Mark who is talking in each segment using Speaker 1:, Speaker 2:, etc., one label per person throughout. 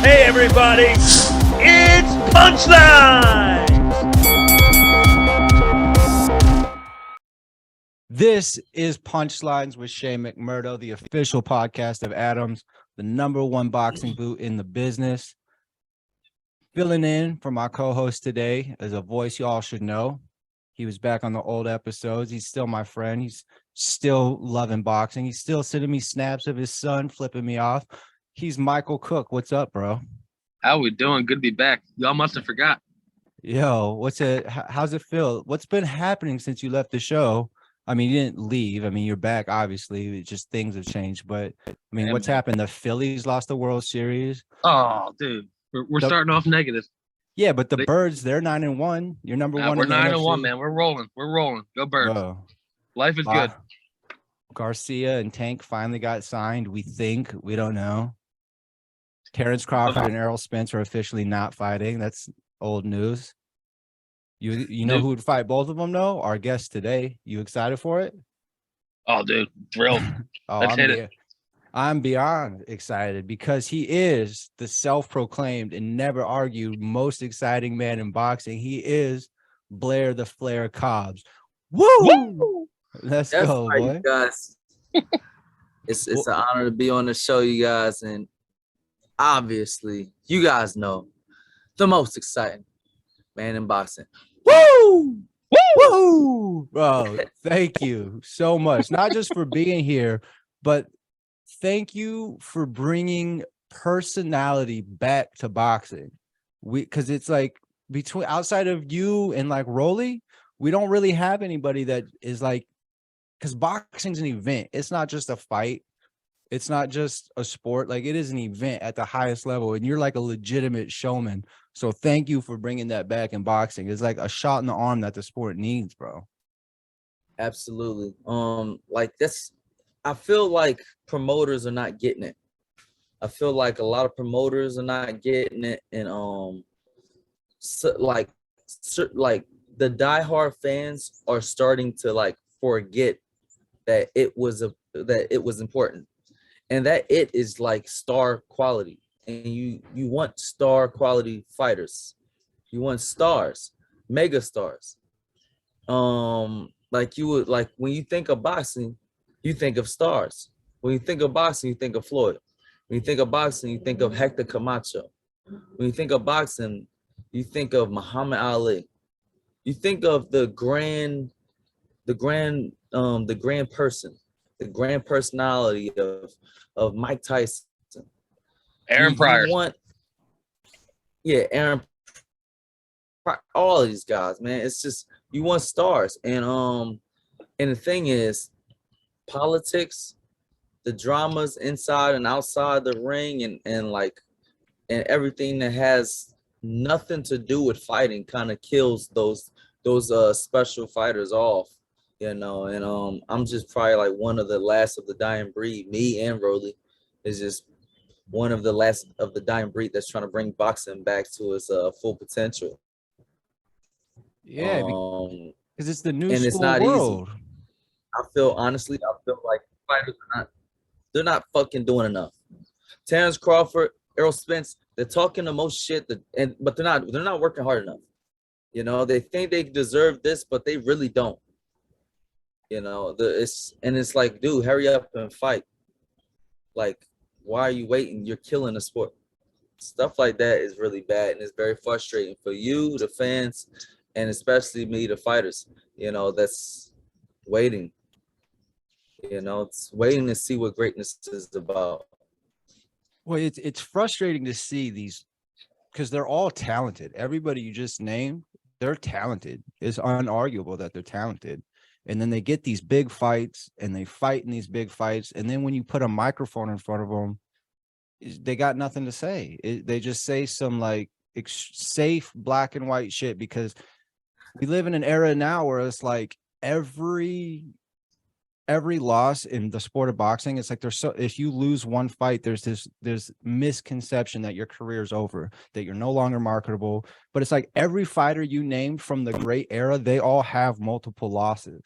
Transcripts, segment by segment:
Speaker 1: Hey everybody, it's Punchlines!
Speaker 2: This is Punchlines with Shane McMurdo, the official podcast of Adams, the #1 boxing boot in the business. Filling in for my co-host today is a voice y'all should know. He was back on the old episodes. He's still my friend. He's still loving boxing. He's still sending me snaps of his son, flipping me off. He's Michael Cook. What's up, bro?
Speaker 3: How we doing? Good to be back. Y'all must have forgot.
Speaker 2: Yo, how's it feel? What's been happening since you left the show? I mean, you didn't leave. I mean, you're back, obviously. It's just things have changed. But, I mean, what's happened? The Phillies lost the World Series.
Speaker 3: Oh, dude. We're starting off negative.
Speaker 2: Yeah, but the Birds, they're 9-1. You're number one.
Speaker 3: We're 9-1, man. We're rolling. Go Birds.
Speaker 2: Bro.
Speaker 3: Life is good.
Speaker 2: Garcia and Tank finally got signed. We think. We don't know. Terrence Crawford and Errol Spence are officially not fighting. That's old news. You know who would fight both of them, though? Our guest today. You excited for it?
Speaker 3: Oh, dude. Thrilled. Let's hit it.
Speaker 2: I'm beyond excited because he is the self-proclaimed and never argued most exciting man in boxing. He is Blair the Flair Cobbs. Woo! Let's go,
Speaker 4: right,
Speaker 2: boy.
Speaker 4: You guys. It's an honor to be on the show, you guys. And obviously, you guys know the most exciting man in boxing.
Speaker 2: Woo! Woo! Bro, thank you so much. Not just for being here, but thank you for bringing personality back to boxing. Because it's like between outside of you and like Rolly, we don't really have anybody that is like, because boxing's an event. It's not just a fight. It's not just a sport. Like, it is an event at the highest level, and you're like a legitimate showman. So thank you for bringing that back in boxing. It's like a shot in the arm that the sport needs, bro.
Speaker 4: Absolutely. Like this, I feel like promoters are not getting it. I feel like a lot of promoters are not getting it, and like the diehard fans are starting to like forget that it was important, and that it is like star quality. And you want star quality fighters. You want stars, mega stars. Like you would, like when you think of boxing, you think of stars. When you think of boxing, you think of Floyd. When you think of boxing, you think of Hector Camacho. When you think of boxing, you think of Muhammad Ali. You think of the grand person, the grand personality of Mike Tyson.
Speaker 3: Aaron Pryor.
Speaker 4: Aaron Pryor, all of these guys, man. It's just you want stars. And the thing is, politics, the dramas inside and outside the ring, and everything that has nothing to do with fighting kind of kills those special fighters off, you know. And I'm just probably like one of the last of the dying breed. Me and Rolly is just one of the last of the dying breed that's trying to bring boxing back to its full potential.
Speaker 2: Yeah, because it's the new
Speaker 4: and
Speaker 2: school
Speaker 4: it's not
Speaker 2: world.
Speaker 4: Easy. I feel like fighters they're not fucking doing enough. Terrence Crawford, Errol Spence, they're talking the most shit, but they're not working hard enough. You know, they think they deserve this, but they really don't. You know, it's like, dude, hurry up and fight. Like, why are you waiting? You're killing the sport. Stuff like that is really bad, and it's very frustrating for you, the fans, and especially me, the fighters. You know, that's waiting. You know, it's waiting to see what greatness is about.
Speaker 2: Well, it's frustrating to see these, because they're all talented. Everybody you just named, they're talented. It's unarguable that they're talented. And then they get these big fights and they fight in these big fights. And then when you put a microphone in front of them, they got nothing to say. They just say some like safe black and white shit, because we live in an era now where it's like every loss in the sport of boxing, it's like if you lose one fight, there's misconception that your career is over, that you're no longer marketable. But it's like every fighter you named from the great era, they all have multiple losses.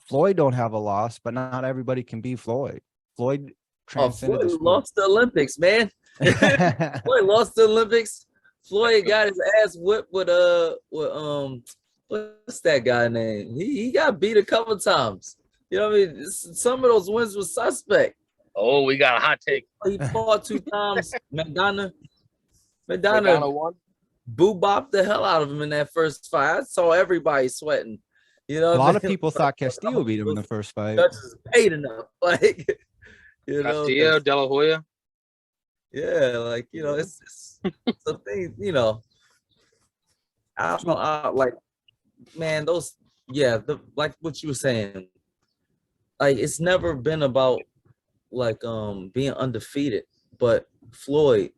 Speaker 2: Floyd don't have a loss, but not everybody can be Floyd. Floyd transcended the sport.
Speaker 4: Lost the Olympics, man. Floyd lost the Olympics. Floyd got his ass whipped with what's that guy name? He got beat a couple times. You know what I mean? Some of those wins were suspect.
Speaker 3: Oh, we got a hot take.
Speaker 4: He fought 2 times. Madonna
Speaker 3: won.
Speaker 4: boo-bopped the hell out of him in that first fight. I saw everybody sweating. You know,
Speaker 2: a lot of people thought Castillo beat him in the first fight.
Speaker 4: Judges paid enough, like
Speaker 3: Castillo, De La Hoya.
Speaker 4: Yeah, like it's a thing. I like, man, those. Yeah, like what you were saying. Like it's never been about like being undefeated, but Floyd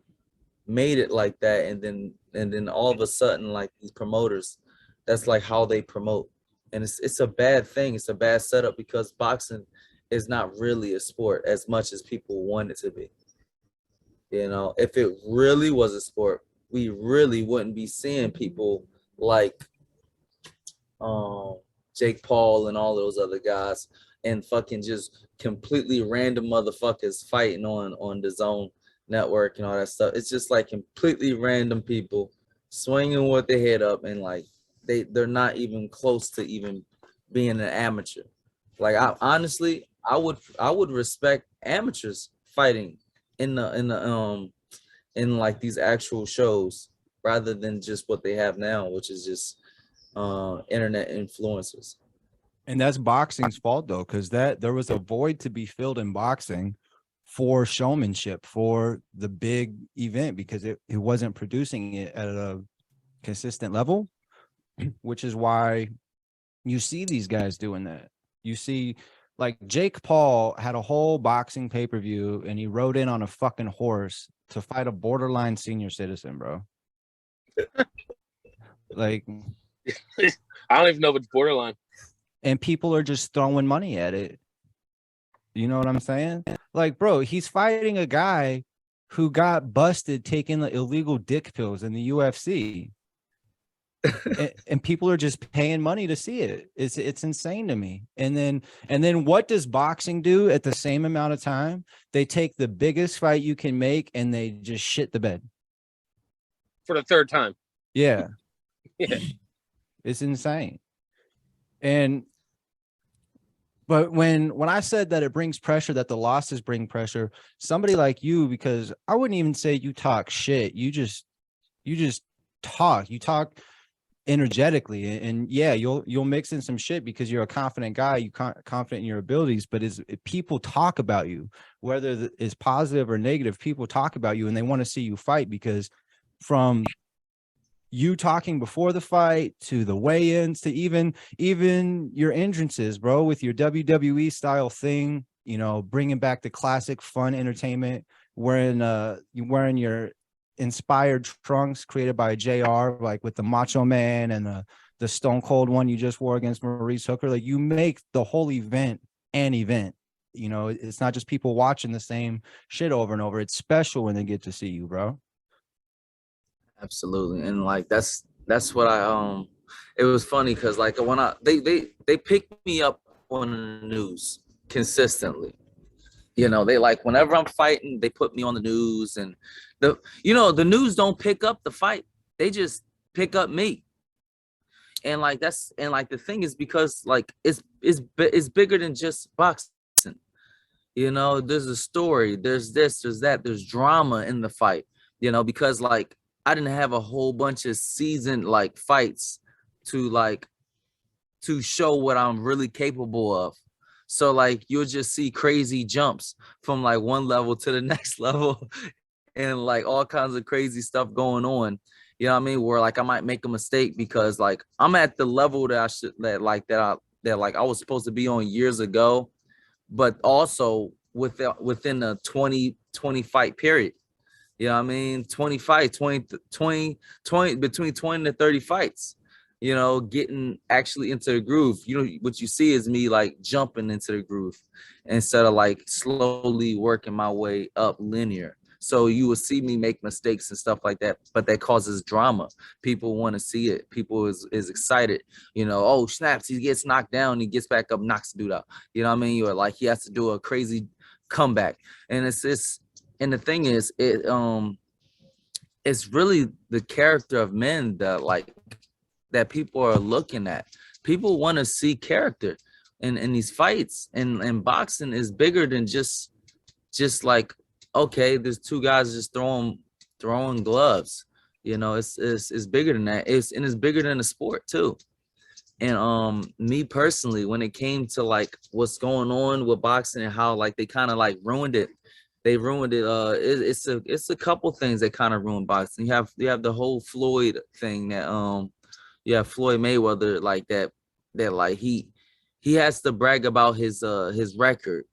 Speaker 4: made it like that, and then all of a sudden, like these promoters, that's like how they promote. And it's a bad thing. It's a bad setup because boxing is not really a sport as much as people want it to be. If it really was a sport, we really wouldn't be seeing people like Jake Paul and all those other guys and fucking just completely random motherfuckers fighting on the Zone network and all that stuff. It's just like completely random people swinging with their head up and like they're not even close to even being an amateur. Like I honestly, I would respect amateurs fighting in like these actual shows rather than just what they have now, which is just internet influencers.
Speaker 2: And that's boxing's fault though, because there was a void to be filled in boxing for showmanship, for the big event, because it wasn't producing it at a consistent level. Which is why you see these guys doing that. You see, like Jake Paul had a whole boxing pay-per-view and he rode in on a fucking horse to fight a borderline senior citizen, bro. Like,
Speaker 3: I don't even know what's borderline.
Speaker 2: And people are just throwing money at it. You know what I'm saying? Like, bro, he's fighting a guy who got busted taking the illegal dick pills in the UFC. and people are just paying money to see it. It's insane to me. And then what does boxing do at the same amount of time? They take the biggest fight you can make and they just shit the bed
Speaker 3: for the third time.
Speaker 2: Yeah.
Speaker 3: Yeah.
Speaker 2: It's insane. But when I said that it brings pressure, that the losses bring pressure, somebody like you, because I wouldn't even say you talk shit. You just talk. You talk energetically, and yeah, you'll mix in some shit because you're a confident guy. You confident in your abilities, but people talk about you, whether it's positive or negative, people talk about you and they want to see you fight, because from you talking before the fight to the weigh-ins to even your entrances, bro, with your WWE style thing, bringing back the classic fun entertainment, wearing your inspired trunks created by JR, like with the Macho Man and the Stone Cold one you just wore against Maurice Hooker. Like, you make the whole event an event. It's not just people watching the same shit over and over. It's special when they get to see you, bro.
Speaker 4: Absolutely. And like that's what it was funny because like when they picked me up on the news consistently. They like, whenever I'm fighting, they put me on the news, and the news don't pick up the fight. They just pick up me. And like the thing is, because like it's bigger than just boxing. There's a story, there's this, there's that, there's drama in the fight, because like I didn't have a whole bunch of seasoned like fights to show what I'm really capable of. So like you'll just see crazy jumps from like one level to the next level and like all kinds of crazy stuff going on. You know what I mean? Where like I might make a mistake because like I'm at the level that I was supposed to be on years ago, but also within a 20 fight period. You know what I mean? 20 fights, 20 between 20 to 30 fights. Getting actually into the groove. What you see is me like jumping into the groove instead of like slowly working my way up linear. So you will see me make mistakes and stuff like that, but that causes drama. People want to see it. People is excited. Oh, snaps, he gets knocked down, he gets back up, knocks the dude out. You know what I mean? Or like he has to do a crazy comeback. And it's And the thing is, it's really the character of men that that people are looking at. People want to see character in these fights, and boxing is bigger than just like, okay, there's two guys just throwing gloves. You know, it's bigger than that. It's bigger than the sport too. And me personally, when it came to like what's going on with boxing and how like they kind of like ruined it, they ruined it. It's a couple things that kind of ruined boxing. You have the whole Floyd thing that you have Floyd Mayweather like that like he has to brag about his record.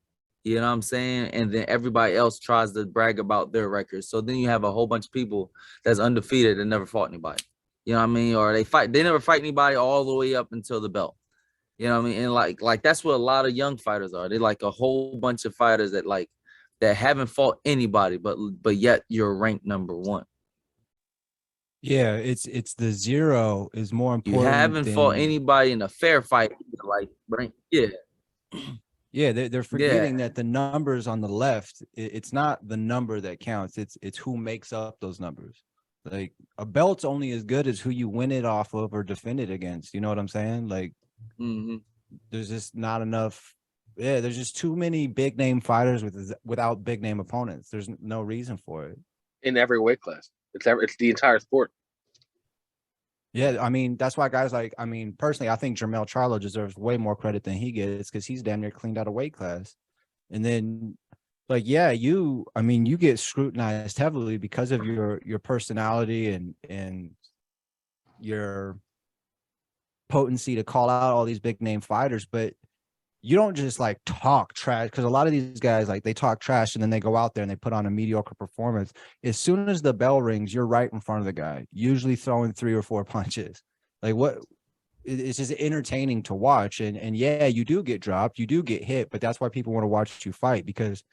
Speaker 4: You know what I'm saying? And then everybody else tries to brag about their record. So then you have a whole bunch of people that's undefeated and never fought anybody. You know what I mean? Or they never fight anybody all the way up until the belt. You know what I mean? And like that's what a lot of young fighters are. They're like a whole bunch of fighters that haven't fought anybody, but yet you're ranked number one.
Speaker 2: Yeah, it's the zero is more
Speaker 4: You
Speaker 2: important.
Speaker 4: haven't fought anybody in a fair fight, like rank. Yeah.
Speaker 2: Yeah, they're forgetting that the numbers on the left, it's not the number that counts. It's who makes up those numbers. Like a belt's only as good as who you win it off of or defend it against. You know what I'm saying? Like, there's just not enough. Yeah, there's just too many big name fighters without big name opponents. There's no reason for it.
Speaker 3: In every weight class, it's the entire sport.
Speaker 2: Yeah, I mean, that's why guys like, I mean, personally, I think Jermell Charlo deserves way more credit than he gets because he's damn near cleaned out a weight class. And then, like, yeah, you get scrutinized heavily because of your personality and your potency to call out all these big name fighters, but you don't just like talk trash, because a lot of these guys, like, they talk trash and then they go out there and they put on a mediocre performance. As soon as the bell rings, you're right in front of the guy, usually throwing 3 or 4 punches. Like, what? It's just entertaining to watch. And yeah, you do get dropped, you do get hit, but that's why people want to watch you fight, because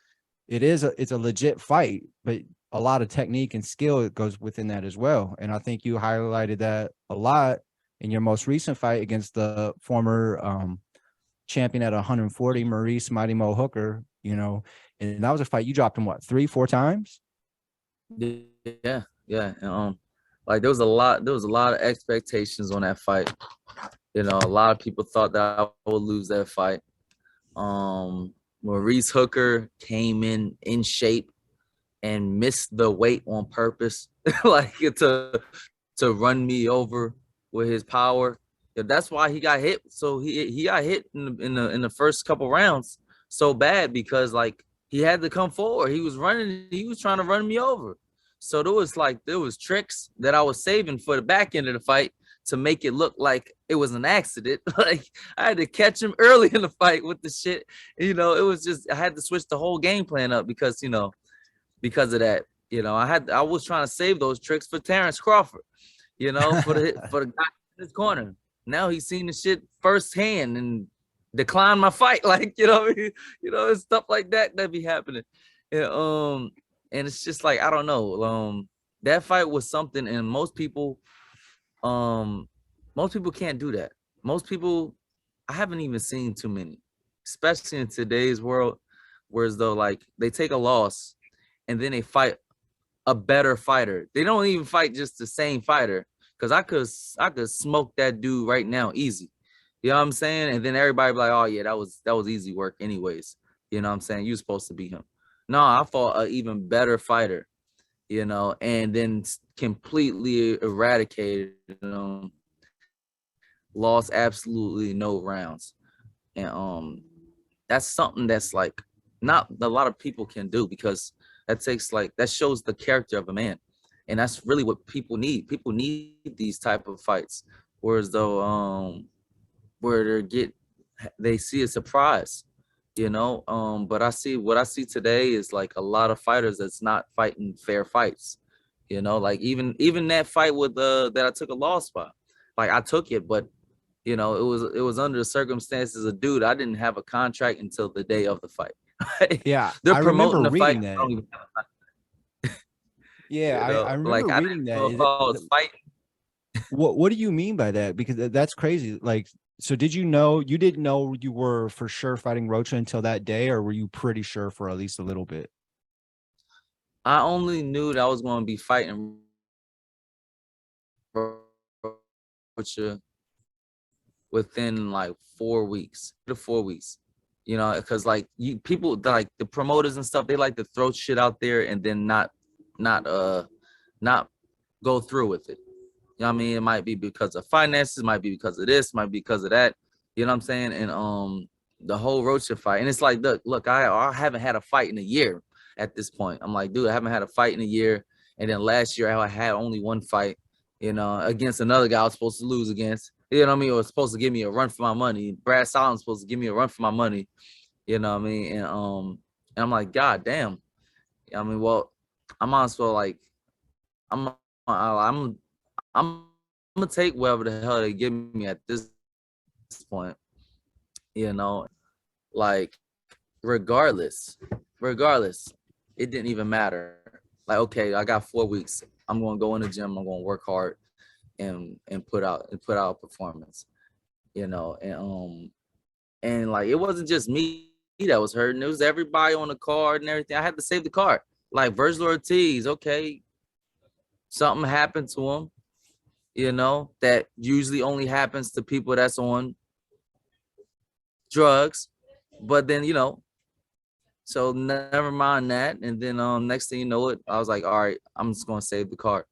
Speaker 2: it's a legit fight, but a lot of technique and skill goes within that as well. And I think you highlighted that a lot in your most recent fight against the former champion at 140, Maurice Mighty Mo Hooker, you know, and that was a fight you dropped him, what, 3-4 times?
Speaker 4: Yeah. Like there was a lot of expectations on that fight. You know, a lot of people thought that I would lose that fight. Maurice Hooker came in shape and missed the weight on purpose, like to run me over with his power. That's why he got hit. So he got hit in the first couple rounds so bad, because like he had to come forward. He was trying to run me over. So there was tricks that I was saving for the back end of the fight to make it look like it was an accident. Like I had to catch him early in the fight with the shit. You know, it was just, I had to switch the whole game plan up because of that. You know, I was trying to save those tricks for Terrence Crawford, you know, for the guy in his corner. Now he's seen the shit firsthand and declined my fight. Like, it's stuff like that be happening. And it's just like, I don't know. That fight was something, and most people can't do that. Most people, I haven't even seen too many, especially in today's world, whereas though like they take a loss and then they fight a better fighter. They don't even fight just the same fighter. Cause I could smoke that dude right now, easy. You know what I'm saying? And then everybody be like, oh yeah, that was easy work anyways. You know what I'm saying? You supposed to beat him. No, I fought an even better fighter, you know, and then completely eradicated him. Lost absolutely no rounds. And that's something that's like not a lot of people can do, because that shows the character of a man. And that's really what people need. People need these type of fights, whereas though where they see a surprise, you know. But what I see today is like a lot of fighters that's not fighting fair fights, you know. Like even that fight with that I took a loss by, like I took it, but you know, it was under the circumstances of, dude, I didn't have a contract until the day of the fight.
Speaker 2: Yeah,
Speaker 4: they're promoting the fight.
Speaker 2: That. Yeah,
Speaker 4: you know?
Speaker 2: I remember
Speaker 4: like,
Speaker 2: reading that.
Speaker 4: What
Speaker 2: do you mean by that? Because that's crazy. Like, so you didn't know you were for sure fighting Rocha until that day, or were you pretty sure for at least a little bit?
Speaker 4: I only knew that I was going to be fighting Rocha within like 4 weeks to 4 weeks, you know, because like people like the promoters and stuff, they like to throw shit out there and then not go through with it. You know what I mean? It might be because of finances, might be because of this, might be because of that. You know what I'm saying? And the whole Rocha fight, and it's like, look, I haven't had a fight in a year at this point. I'm like, dude, I haven't had a fight in a year. And then last year I had only one fight, you know, against another guy I was supposed to lose against. You know what I mean? Or was supposed to give me a run for my money. Brad Solom's supposed to give me a run for my money. You know what I mean? And I'm like, God damn. I mean, well, I'm also like, I'm gonna take whatever the hell they give me at this point. You know, like regardless, it didn't even matter. Like, okay, I got 4 weeks. I'm gonna go in the gym. I'm gonna work hard and put out a performance. You know, and like it wasn't just me that was hurting. It was everybody on the card and everything. I had to save the card. Like Virgil Ortiz, okay, something happened to him. You know, that usually only happens to people that's on drugs. But then, you know, so never mind that. And then next thing you know it, I was like, all right, I'm just gonna save the card.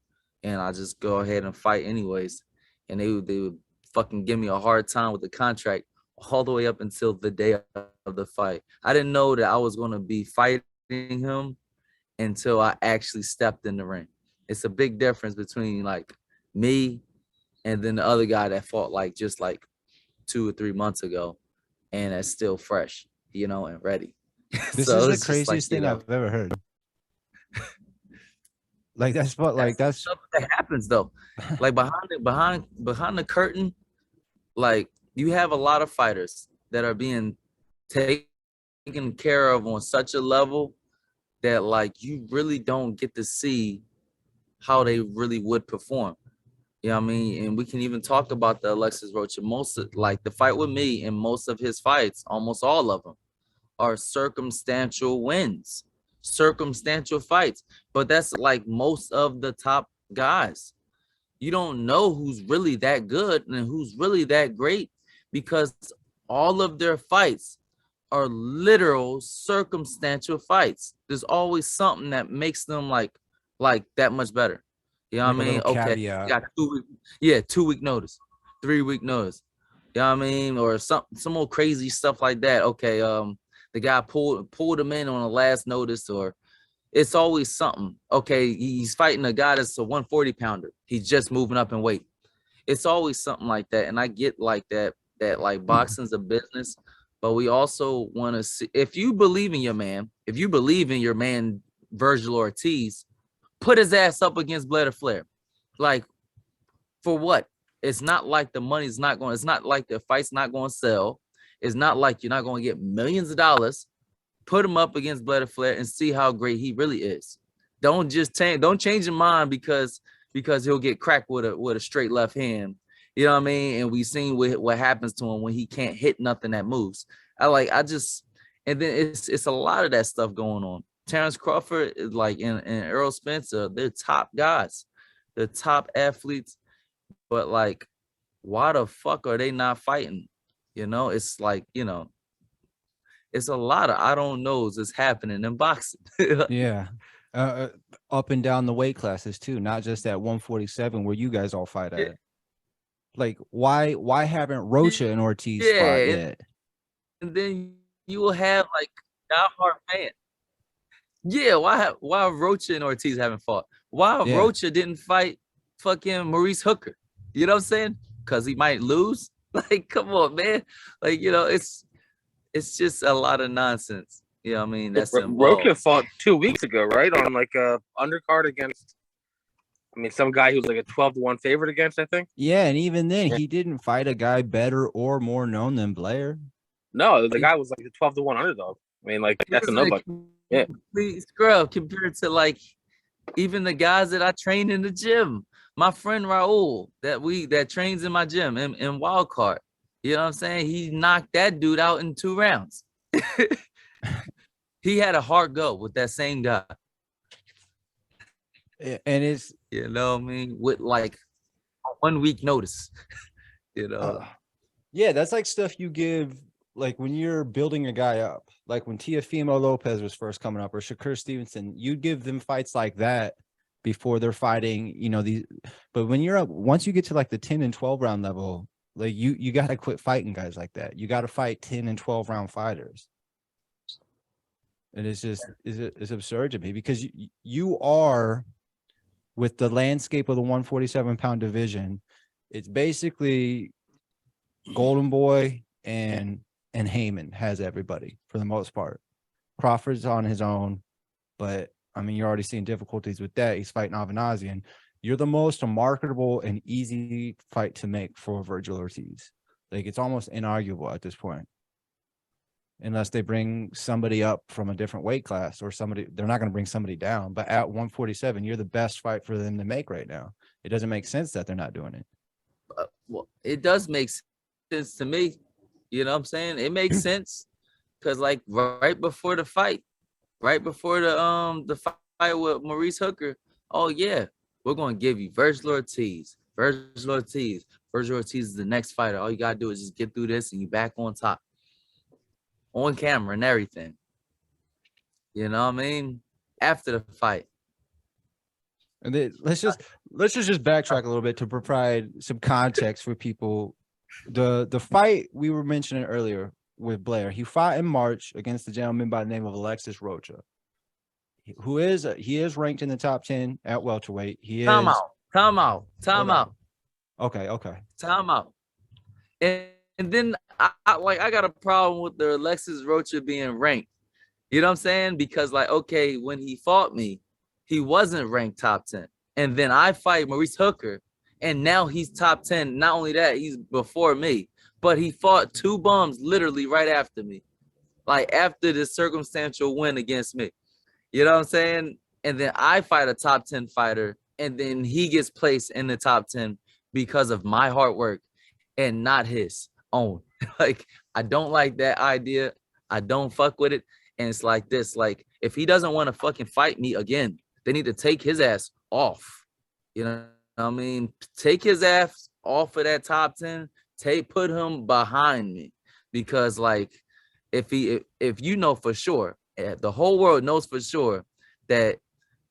Speaker 4: And I just go ahead and fight anyways. And they would fucking give me a hard time with the contract all the way up until the day of the fight. I didn't know that I was gonna be fighting him until I actually stepped in the ring. It's a big difference between like me and then the other guy that fought like just like 2 or 3 months ago, and that's still fresh, you know, and ready.
Speaker 2: This
Speaker 4: So
Speaker 2: is the craziest thing I've ever heard. Like that's what, like that's
Speaker 4: stuff that happens though. Like behind the curtain, like you have a lot of fighters that are being taken care of on such a level that like you really don't get to see how they really would perform. You know what I mean? And we can even talk about the Alexis Rocha. Most of, like the fight with me and most of his fights, almost all of them, are circumstantial wins, circumstantial fights. But that's like most of the top guys. You don't know who's really that good and who's really that great because all of their fights are literal circumstantial fights. There's always something that makes them like that much better. You know what I mean? Okay, got 2-week notice, 3-week notice. You know what I mean? Or some more crazy stuff like that. Okay, the guy pulled him in on the last notice, or it's always something. Okay, he's fighting a guy that's a 140 pounder. He's just moving up in weight. It's always something like that. And I get like that like boxing's a business, but we also want to see, if you believe in your man, Virgil Ortiz, put his ass up against Flair. Like, for what? It's not like the money's not going, it's not like the fight's not going to sell. It's not like you're not going to get millions of dollars. Put him up against Flair and see how great he really is. Don't change your mind because he'll get cracked with a straight left hand. You know what I mean? And we've seen what happens to him when he can't hit nothing that moves. And then it's a lot of that stuff going on. Terrence Crawford is like and Errol Spencer, they're top guys. They're top athletes. But like, why the fuck are they not fighting? You know, it's like, you know, it's a lot of I don't knows that's happening in boxing.
Speaker 2: yeah. Up and down the weight classes too, not just at 147 where you guys all fight at. Like, why haven't Rocha and Ortiz fought yet?
Speaker 4: And then you will have like diehard fans. Yeah, why Rocha and Ortiz haven't fought? Why Rocha didn't fight fucking Maurice Hooker? You know what I'm saying? Because he might lose. Like, come on, man. Like, you know, it's just a lot of nonsense. You know what I mean? That's
Speaker 3: Rocha fought 2 weeks ago, right? On like a undercard against, I mean, some guy who's like a 12-1 favorite against, I think.
Speaker 2: Yeah, and even then, he didn't fight a guy better or more known than Blair.
Speaker 3: No, the guy was like a 12-1 underdog. I mean, like, that's a nobody. Yeah.
Speaker 4: Please, scrub compared to like even the guys that I train in the gym. My friend Raul that trains in my gym in Wildcard. You know what I'm saying? He knocked that dude out in 2 rounds. He had a hard go with that same guy.
Speaker 2: And it's
Speaker 4: You know what I mean? With like a 1 week notice. You know.
Speaker 2: yeah, that's like stuff you give like when you're building a guy up, like when Teofimo Lopez was first coming up or Shakur Stevenson, you give them fights like that before they're fighting, you know, these. But when you're up, once you get to like the 10 and 12 round level, like you got to quit fighting guys like that. You got to fight 10 and 12 round fighters. And it's just it's absurd to me because you are with the landscape of the 147-pound division. It's basically Golden Boy and Heyman has everybody for the most part. Crawford's on his own, but I mean, you're already seeing difficulties with that. He's fighting Avanasian. You're the most marketable and easy fight to make for Virgil Ortiz. Like, it's almost inarguable at this point. Unless they bring somebody up from a different weight class or somebody, they're not going to bring somebody down. But at 147, you're the best fight for them to make right now. It doesn't make sense that they're not doing it.
Speaker 4: Well, it does make sense to me. You know what I'm saying? It makes sense because like right before the fight, right before the fight with Maurice Hooker, oh yeah, we're gonna give you Virgil Ortiz. Virgil Ortiz is the next fighter. All you gotta do is just get through this and you back on top. On camera and everything. You know what I mean? After the fight.
Speaker 2: And then let's just backtrack a little bit to provide some context for people. The fight we were mentioning earlier with Blair, he fought in March against a gentleman by the name of Alexis Rocha, who is ranked in the top 10 at welterweight. He is
Speaker 4: Time out.
Speaker 2: Okay.
Speaker 4: Time out. And then I got a problem with the Alexis Rocha being ranked. You know what I'm saying? Because like, okay, when he fought me, he wasn't ranked top 10. And then I fight Maurice Hooker, and now he's top 10. Not only that, he's before me, but he fought two bums literally right after me. Like after this circumstantial win against me. You know what I'm saying? And then I fight a top 10 fighter, and then he gets placed in the top 10 because of my hard work and not his own. Like, I don't like that idea. I don't fuck with it. And it's like this, like, if he doesn't want to fucking fight me again, they need to take his ass off. You know what I mean? Take his ass off of that top 10, put him behind me. Because like, if you know for sure, the whole world knows for sure that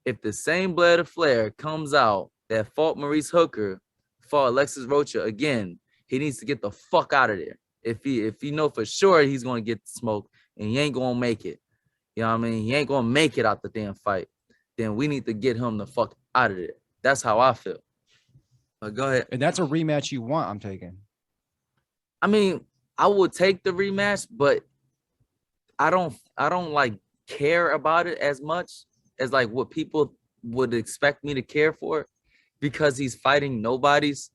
Speaker 4: if the same Blair to Flair comes out that fought Maurice Hooker, fought Alexis Rocha again, he needs to get the fuck out of there. If he know for sure he's gonna get smoked and he ain't gonna make it, you know what I mean? He ain't gonna make it out the damn fight. Then we need to get him the fuck out of there. That's how I feel. Go ahead.
Speaker 2: And that's a rematch you want, I'm taking.
Speaker 4: I mean, I would take the rematch, but I don't like care about it as much as like what people would expect me to care for, because he's fighting nobodies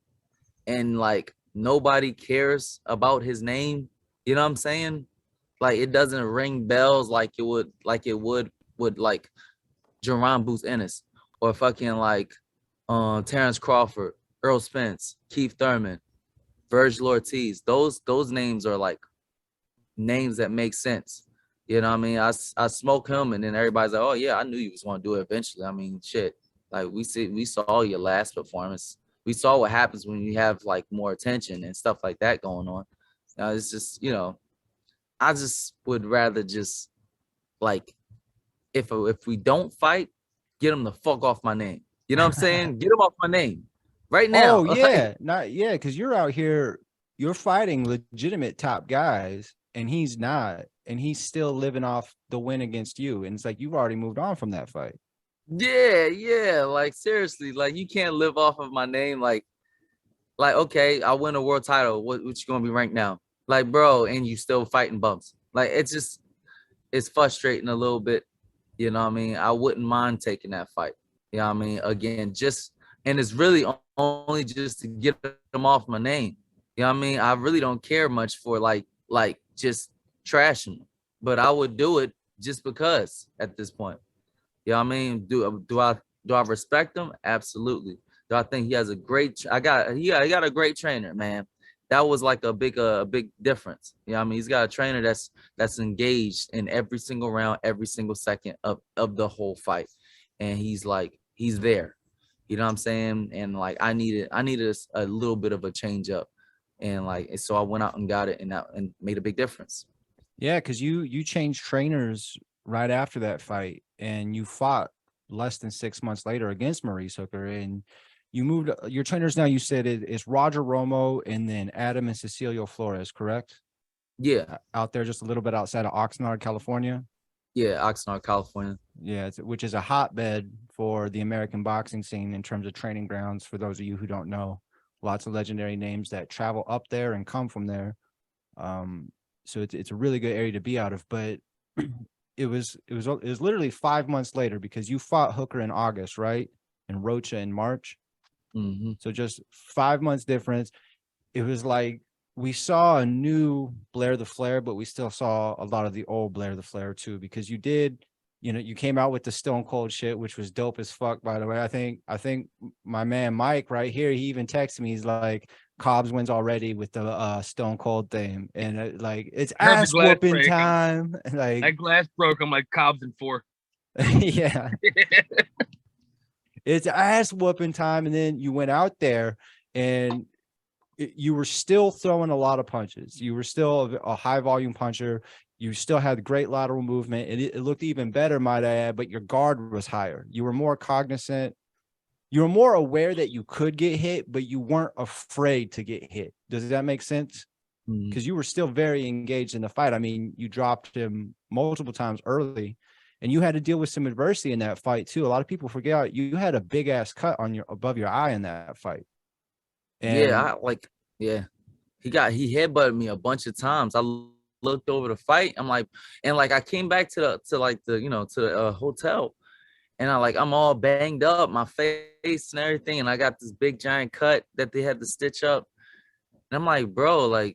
Speaker 4: and like nobody cares about his name. You know what I'm saying? Like, it doesn't ring bells like it would like Jerron Boots Ennis or fucking like Terrence Crawford, Earl Spence, Keith Thurman, Virgil Ortiz. Those names are like names that make sense. You know what I mean? I smoke him, and then everybody's like, oh yeah, I knew you was going to do it eventually. I mean, shit. Like, we saw your last performance. We saw what happens when you have like more attention and stuff like that going on. It's just, you know, I just would rather just like, if we don't fight, get him the fuck off my name. You know what I'm saying? Get him off my name right now.
Speaker 2: Oh yeah, because you're out here, you're fighting legitimate top guys, and he's not, and he's still living off the win against you, and it's like you've already moved on from that fight.
Speaker 4: Yeah. Like, seriously, like, you can't live off of my name. Like, okay, I win a world title. What you gonna be ranked now? Like, bro, and you still fighting bumps. Like, it's frustrating a little bit. You know what I mean? I wouldn't mind taking that fight. You know what I mean? Again, and it's really only just to get them off my name. You know what I mean? I really don't care much for like just trashing them, but I would do it just because at this point. You know what I mean? Do I respect him? Absolutely. Do I think he has a great? He got a great trainer, man. That was like a big difference. You know what I mean? He's got a trainer that's engaged in every single round, every single second of the whole fight, and he's he's there. You know what I'm saying? And like I needed a little bit of a change up. And like so I went out and got it and made a big difference.
Speaker 2: Yeah, because you changed trainers right after that fight, and you fought less than 6 months later against Maurice Hooker, and you moved your trainers now. You said it's Roger Romo and then Adam and Cecilio Flores, correct?
Speaker 4: Yeah.
Speaker 2: Out there just a little bit outside of Oxnard, California.
Speaker 4: Yeah, Oxnard, California.
Speaker 2: Yeah, which is a hotbed for the American boxing scene in terms of training grounds. For those of you who don't know, lots of legendary names that travel up there and come from there. So it's a really good area to be out of. But it was literally 5 months later, because you fought Hooker in August, right? And Rocha in March.
Speaker 4: Mm-hmm.
Speaker 2: So just 5 months difference. It was like we saw a new Blair the Flair, but we still saw a lot of the old Blair the Flair too, because you did, you came out with the Stone Cold shit, which was dope as fuck, by the way. I think my man Mike right here, he even texted me. He's like, Cobbs wins already with the Stone Cold thing, and like it's ass whooping time. Like
Speaker 3: that glass broke. I'm like Cobbs in 4.
Speaker 2: Yeah. It's ass whooping time. And then you went out there and you were still throwing a lot of punches. You were still a high volume puncher. You still had great lateral movement. It looked even better, might I add, but your guard was higher. You were more cognizant. You were more aware that you could get hit, but you weren't afraid to get hit. Does that make sense? Because you were still very engaged in the fight. I mean, you dropped him multiple times early, and you had to deal with some adversity in that fight too. A lot of people forget you had a big ass cut on above your eye in that fight. And
Speaker 4: he headbutted me a bunch of times. I looked over the fight. I'm like, and like I came back to the hotel, and I'm all banged up, my face and everything, and I got this big giant cut that they had to stitch up. And I'm like, bro,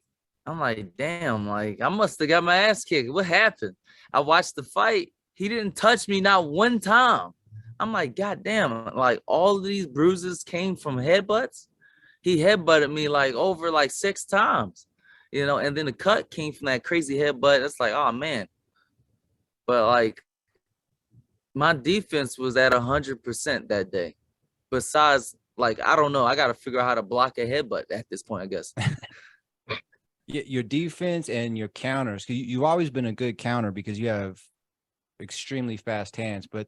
Speaker 4: damn, like I must have got my ass kicked. What happened? I watched the fight. He didn't touch me not one time. I'm like, God damn, like all of these bruises came from headbutts. He headbutted me like over like 6 times, and then the cut came from that crazy headbutt. It's like, oh man. But like my defense was at 100% that day. Besides, like, I don't know. I got to figure out how to block a headbutt at this point, I guess.
Speaker 2: Your defense and your counters, you've always been a good counter because you have extremely fast hands, but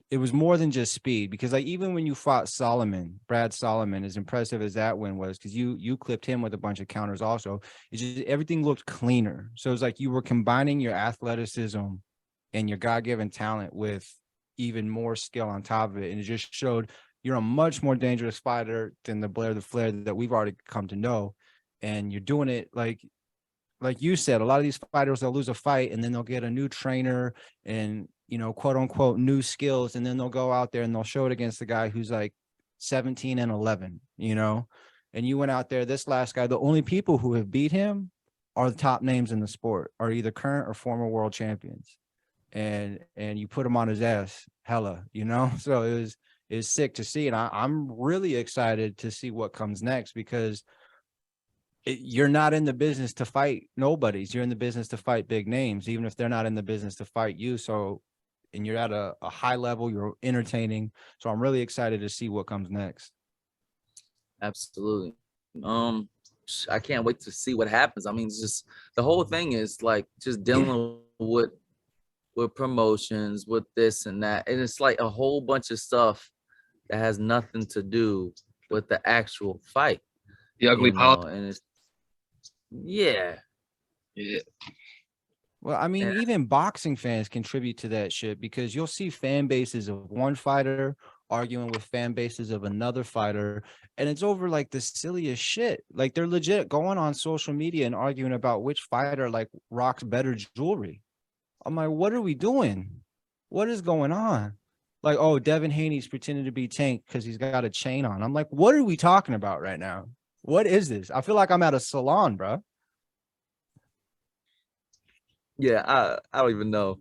Speaker 2: it was more than just speed, because like even when you fought Brad Solomon, as impressive as that win was, because you clipped him with a bunch of counters also, it's just everything looked cleaner. So it's like you were combining your athleticism and your God-given talent with even more skill on top of it, and it just showed you're a much more dangerous fighter than the Blair the Flair that we've already come to know. And you're doing it like you said, a lot of these fighters, they'll lose a fight and then they'll get a new trainer and, quote unquote, new skills. And then they'll go out there and they'll show it against the guy who's like 17-11, and you went out there, this last guy, the only people who have beat him are the top names in the sport, are either current or former world champions. And you put him on his ass, hella, so it was sick to see. And I'm really excited to see what comes next, because you're not in the business to fight nobodies. You're in the business to fight big names, even if they're not in the business to fight you. So, and you're at a high level, you're entertaining. So I'm really excited to see what comes next.
Speaker 4: Absolutely. I can't wait to see what happens. I mean, it's just the whole thing is like just dealing with promotions, with this and that. And it's like a whole bunch of stuff that has nothing to do with the actual fight.
Speaker 3: The ugly politics.
Speaker 4: And it's yeah.
Speaker 2: Well, I mean, even boxing fans contribute to that shit, because you'll see fan bases of one fighter arguing with fan bases of another fighter, and it's over like the silliest shit. Like they're legit going on social media and arguing about which fighter like rocks better jewelry. I'm like, what are we doing? What is going on? Like, oh, Devin Haney's pretending to be Tank because he's got a chain on. I'm like, what are we talking about right now? What is this? I feel like I'm at a salon, bro.
Speaker 4: Yeah, I don't even know.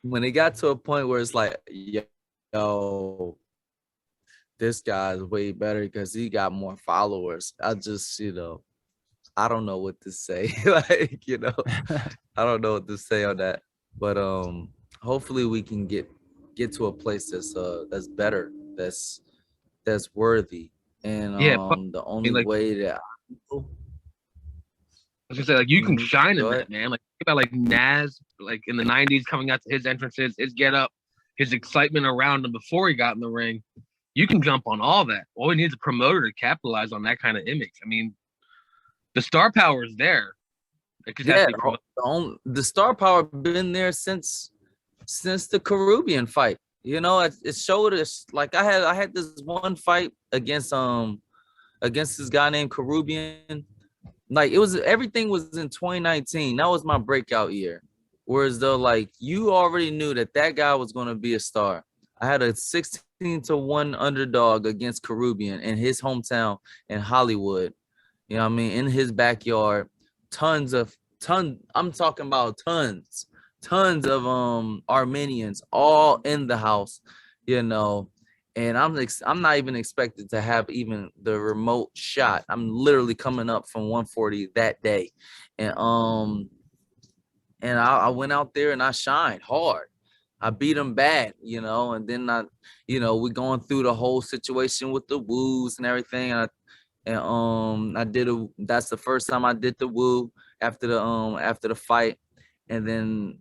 Speaker 4: When it got to a point where it's like, yo, this guy's way better because he got more followers. I just, I don't know what to say. Like, I don't know what to say on that. But hopefully we can get get to a place that's better, that's worthy. And
Speaker 3: Yeah,
Speaker 4: the
Speaker 3: I mean,
Speaker 4: only
Speaker 3: like
Speaker 4: way that I
Speaker 3: I was gonna say, like you can
Speaker 4: Mhm.
Speaker 3: shine in
Speaker 4: Go
Speaker 3: that,
Speaker 4: ahead.
Speaker 3: man. Like think about like Nas, like in the '90s, coming out to his entrances, his get up, his excitement around him before he got in the ring. You can jump on all that. All we need is a promoter to capitalize on that kind of image. I mean, the star power is there. It just has
Speaker 4: Yeah,
Speaker 3: to be promoted.
Speaker 4: the star power been there since the Caribbean fight. You know, it showed us like I had this one fight against this guy named Caribbean. Like it was everything was in 2019. That was my breakout year. Whereas though, like you already knew that that guy was going to be a star. I had a 16-1 underdog against Caribbean in his hometown in Hollywood. You know what I mean? In his backyard, I'm talking about tons of Armenians all in the house, you know. And I'm not even expected to have even the remote shot. I'm literally coming up from 140 that day. And I went out there and I shined hard. I beat him bad, you know, and then we're going through the whole situation with the woos and everything. That's the first time I did the woo after the fight. And then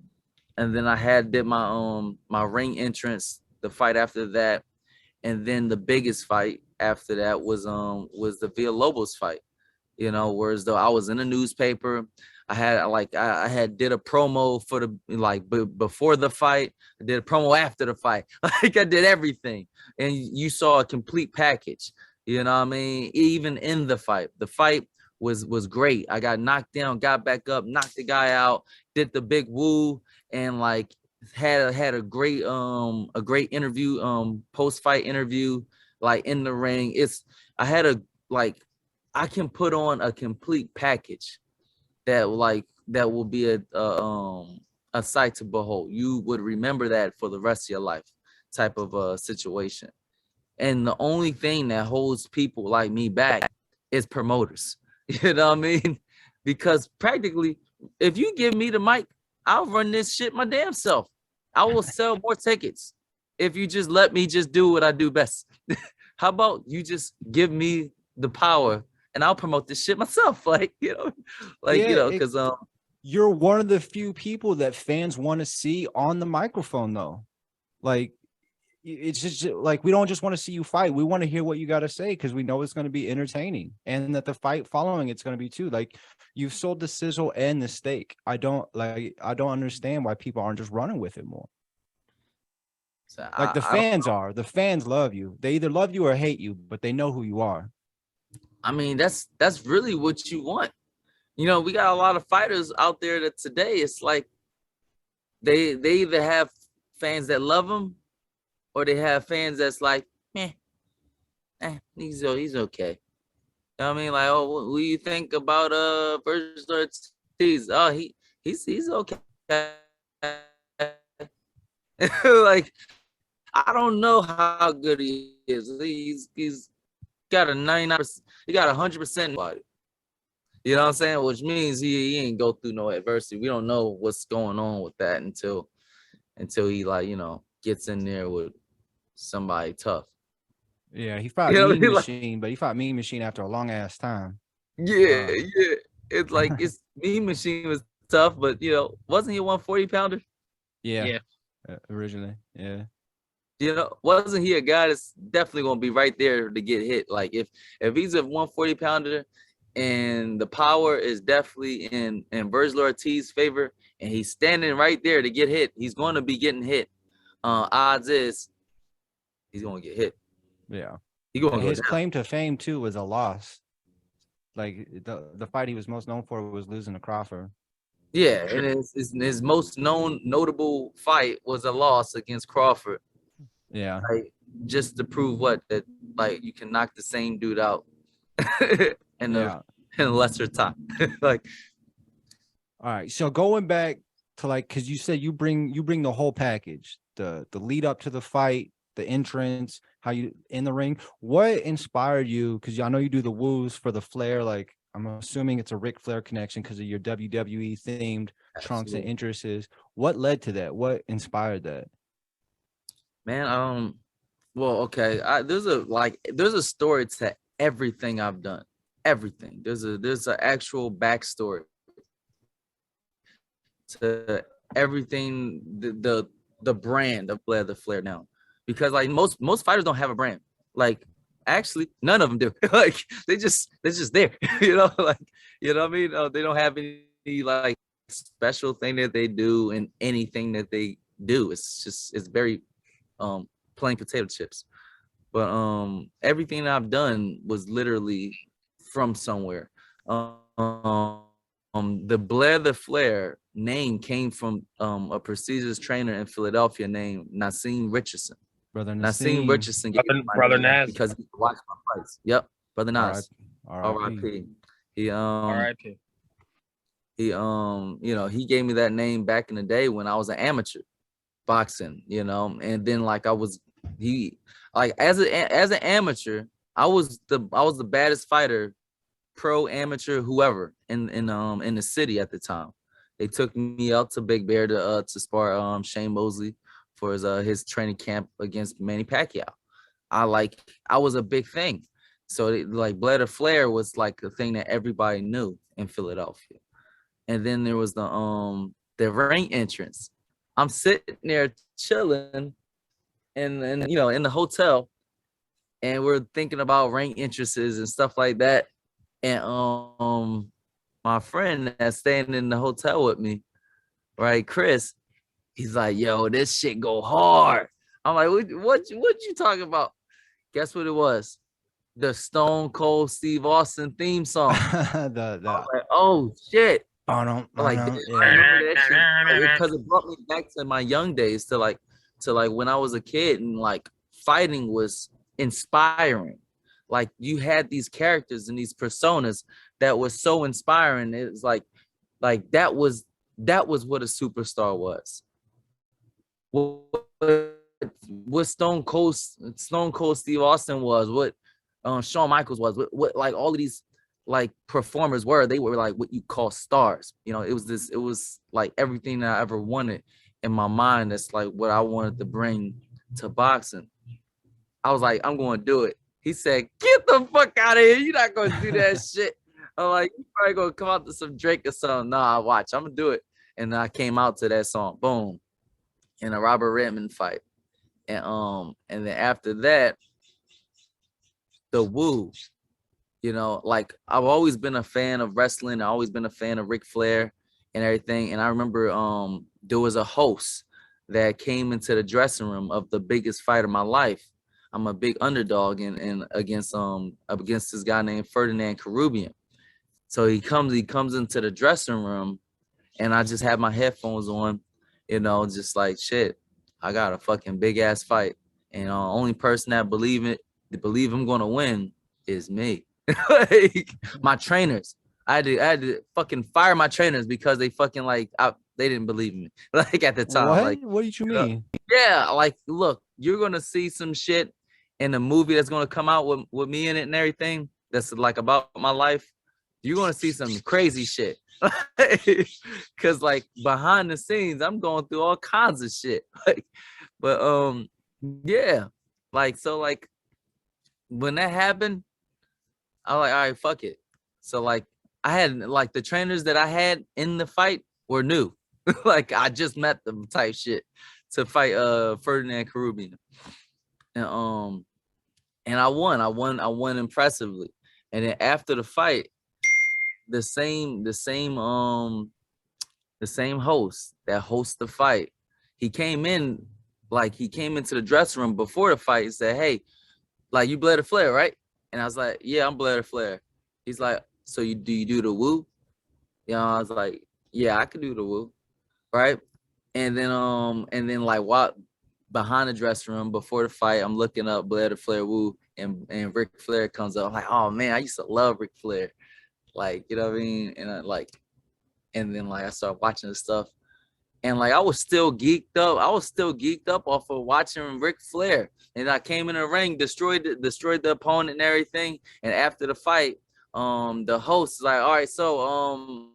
Speaker 4: I did my ring entrance the fight after that. And then the biggest fight after that was the Villalobos fight. You know, whereas though I was in a newspaper, I had did a promo for the before the fight, I did a promo after the fight. Like I did everything. And you saw a complete package. You know what I mean? Even in the fight was great. I got knocked down, got back up, knocked the guy out, did the big woo, and like had a great interview, post-fight interview, like in the ring. I had a like I can put on a complete package that will be a sight to behold. You would remember that for the rest of your life, type of situation. And the only thing that holds people like me back is promoters. You know what I mean? Because practically, if you give me the mic, I'll run this shit my damn self. I will sell more tickets if you just let me just do what I do best. How about you just give me the power and I'll promote this shit myself?
Speaker 2: Yeah,
Speaker 4: Because
Speaker 2: you're one of the few people that fans want to see on the microphone, though. Like, it's just like we don't just want to see you fight. We want to hear what you got to say because we know it's going to be entertaining, and that the fight following it's going to be too. Like, you've sold the sizzle and the steak. I don't understand why people aren't just running with it more. Like the fans are. The fans love you. They either love you or hate you, but they know who you are.
Speaker 4: I mean, that's really what you want. You know, we got a lot of fighters out there that today it's like they either have fans that love them or they have fans that's like, he's okay. You know what I mean? Like, oh, what do you think about Virgil Ortiz? Oh, he's okay. Like, I don't know how good he is. He's got a 99%, he got 100% body. You know what I'm saying? Which means he ain't go through no adversity. We don't know what's going on with that until he gets in there with somebody tough.
Speaker 2: Yeah, he fought
Speaker 4: You know what I
Speaker 2: Mean
Speaker 4: mean?
Speaker 2: Machine, but he fought Mean Machine after a long ass time.
Speaker 4: Yeah. It's like it's Mean Machine was tough, but wasn't he a 140 pounder?
Speaker 2: Yeah. Originally, yeah.
Speaker 4: Wasn't he a guy that's definitely gonna be right there to get hit? Like if he's a 140 pounder and the power is definitely in Virgil Ortiz's favor, and he's standing right there to get hit, he's going to be getting hit. Odds is he's gonna get hit.
Speaker 2: Yeah.
Speaker 4: His
Speaker 2: claim to fame too was a loss. Like the fight he was most known for was losing to Crawford.
Speaker 4: Yeah, and his most notable fight was a loss against Crawford.
Speaker 2: Yeah.
Speaker 4: Like, just to prove that like you can knock the same dude out in a lesser time. Like,
Speaker 2: all right. So going back to because you said you bring the whole package, the lead up to the fight, the entrance, how you in the ring. What inspired you? Because I know you do the woos for the Flair. Like, I'm assuming it's a Ric Flair connection because of your WWE themed trunks and interests. What led to that? What inspired that?
Speaker 4: Man, well, okay. There's a story to everything I've done. Everything. There's an actual backstory to everything. The brand of Blair the Flair now, because like most fighters don't have a brand. Like actually, none of them do. Like they're just there. Like what I mean. They don't have any like special thing that they do in anything that they do. It's very plain potato chips. But everything I've done was literally from somewhere. The Blair the Flair name came from a prestigious trainer in Philadelphia named Nassim Richardson.
Speaker 2: Brother
Speaker 4: Nassim
Speaker 2: Nassim.
Speaker 4: Richardson gave me my
Speaker 3: Brother
Speaker 4: name
Speaker 3: Nas.
Speaker 4: because he watched my fights. Yep, Brother Nas.
Speaker 2: R.I.P.
Speaker 4: R.I.P. He
Speaker 3: R.I.P.
Speaker 4: he gave me that name back in the day when I was an amateur boxing, and then like as an amateur, I was the baddest fighter, pro, amateur, whoever in the city at the time. They took me out to Big Bear to spar Shane Mosley for his training camp against Manny Pacquiao. I was a big thing. So like Blair the Flair was like the thing that everybody knew in Philadelphia. And then there was the ring entrance. I'm sitting there chilling and in the hotel, and we're thinking about ring entrances and stuff like that. And my friend that's staying in the hotel with me, right, Chris, he's like, yo, this shit go hard. I'm like, what you talking about? Guess what it was? The Stone Cold Steve Austin theme song. I'm like, oh shit. Like, I remember that shit because it brought me back to my young days, to like when I was a kid, and like fighting was inspiring. Like you had these characters and these personas that was so inspiring. It was like that was what a superstar was. What Stone Cold Steve Austin was, what Shawn Michaels was, what like all of these like performers were. They were like what you call stars. It was like everything that I ever wanted in my mind. That's like what I wanted to bring to boxing. I was like, I'm going to do it. He said, get the fuck out of here. You're not going to do that shit. I'm like, you probably going to come out to some Drake or something. Nah, watch, I'm going to do it. And I came out to that song, boom, in a Robert Redmond fight. And then after that, the Woo, like I've always been a fan of wrestling. I've always been a fan of Ric Flair and everything. And I remember there was a host that came into the dressing room of the biggest fight of my life. I'm a big underdog and against this guy named Ferdinand Karubian. So he comes into the dressing room, and I just have my headphones on, just like shit. I got a fucking big ass fight, and only person that believe I'm gonna win is me. Like my trainers. I had to fucking fire my trainers because they fucking they didn't believe me. Like at the time.
Speaker 2: What?
Speaker 4: Like,
Speaker 2: What do you mean?
Speaker 4: Yeah, like look, you're gonna see some shit in the movie that's gonna come out with me in it and everything. That's like about my life. You're gonna see some crazy shit. Cause like behind the scenes, I'm going through all kinds of shit. But yeah, so when that happened, I was like, all right, fuck it. So like I had like the trainers that I had in the fight were new. Like I just met them type shit to fight Ferdinand Karubian. And I won impressively. And then after the fight, the same host that hosts the fight, he came into the dressing room before the fight and said, hey, like, you Blair the Flair, right? And I was like, yeah, I'm Blair the Flair. He's like, so you do the woo? I was like, yeah, I could do the woo, right? And then like what behind the dressing room before the fight, I'm looking up Blair the Flair woo, and Ric Flair comes up. I'm like, oh man, I used to love Ric Flair. Like, you know what I mean? And then I started watching the stuff. And like I was still geeked up. I was still geeked up off of watching Ric Flair. And I came in the ring, destroyed the opponent and everything. And after the fight, the host is like, all right, so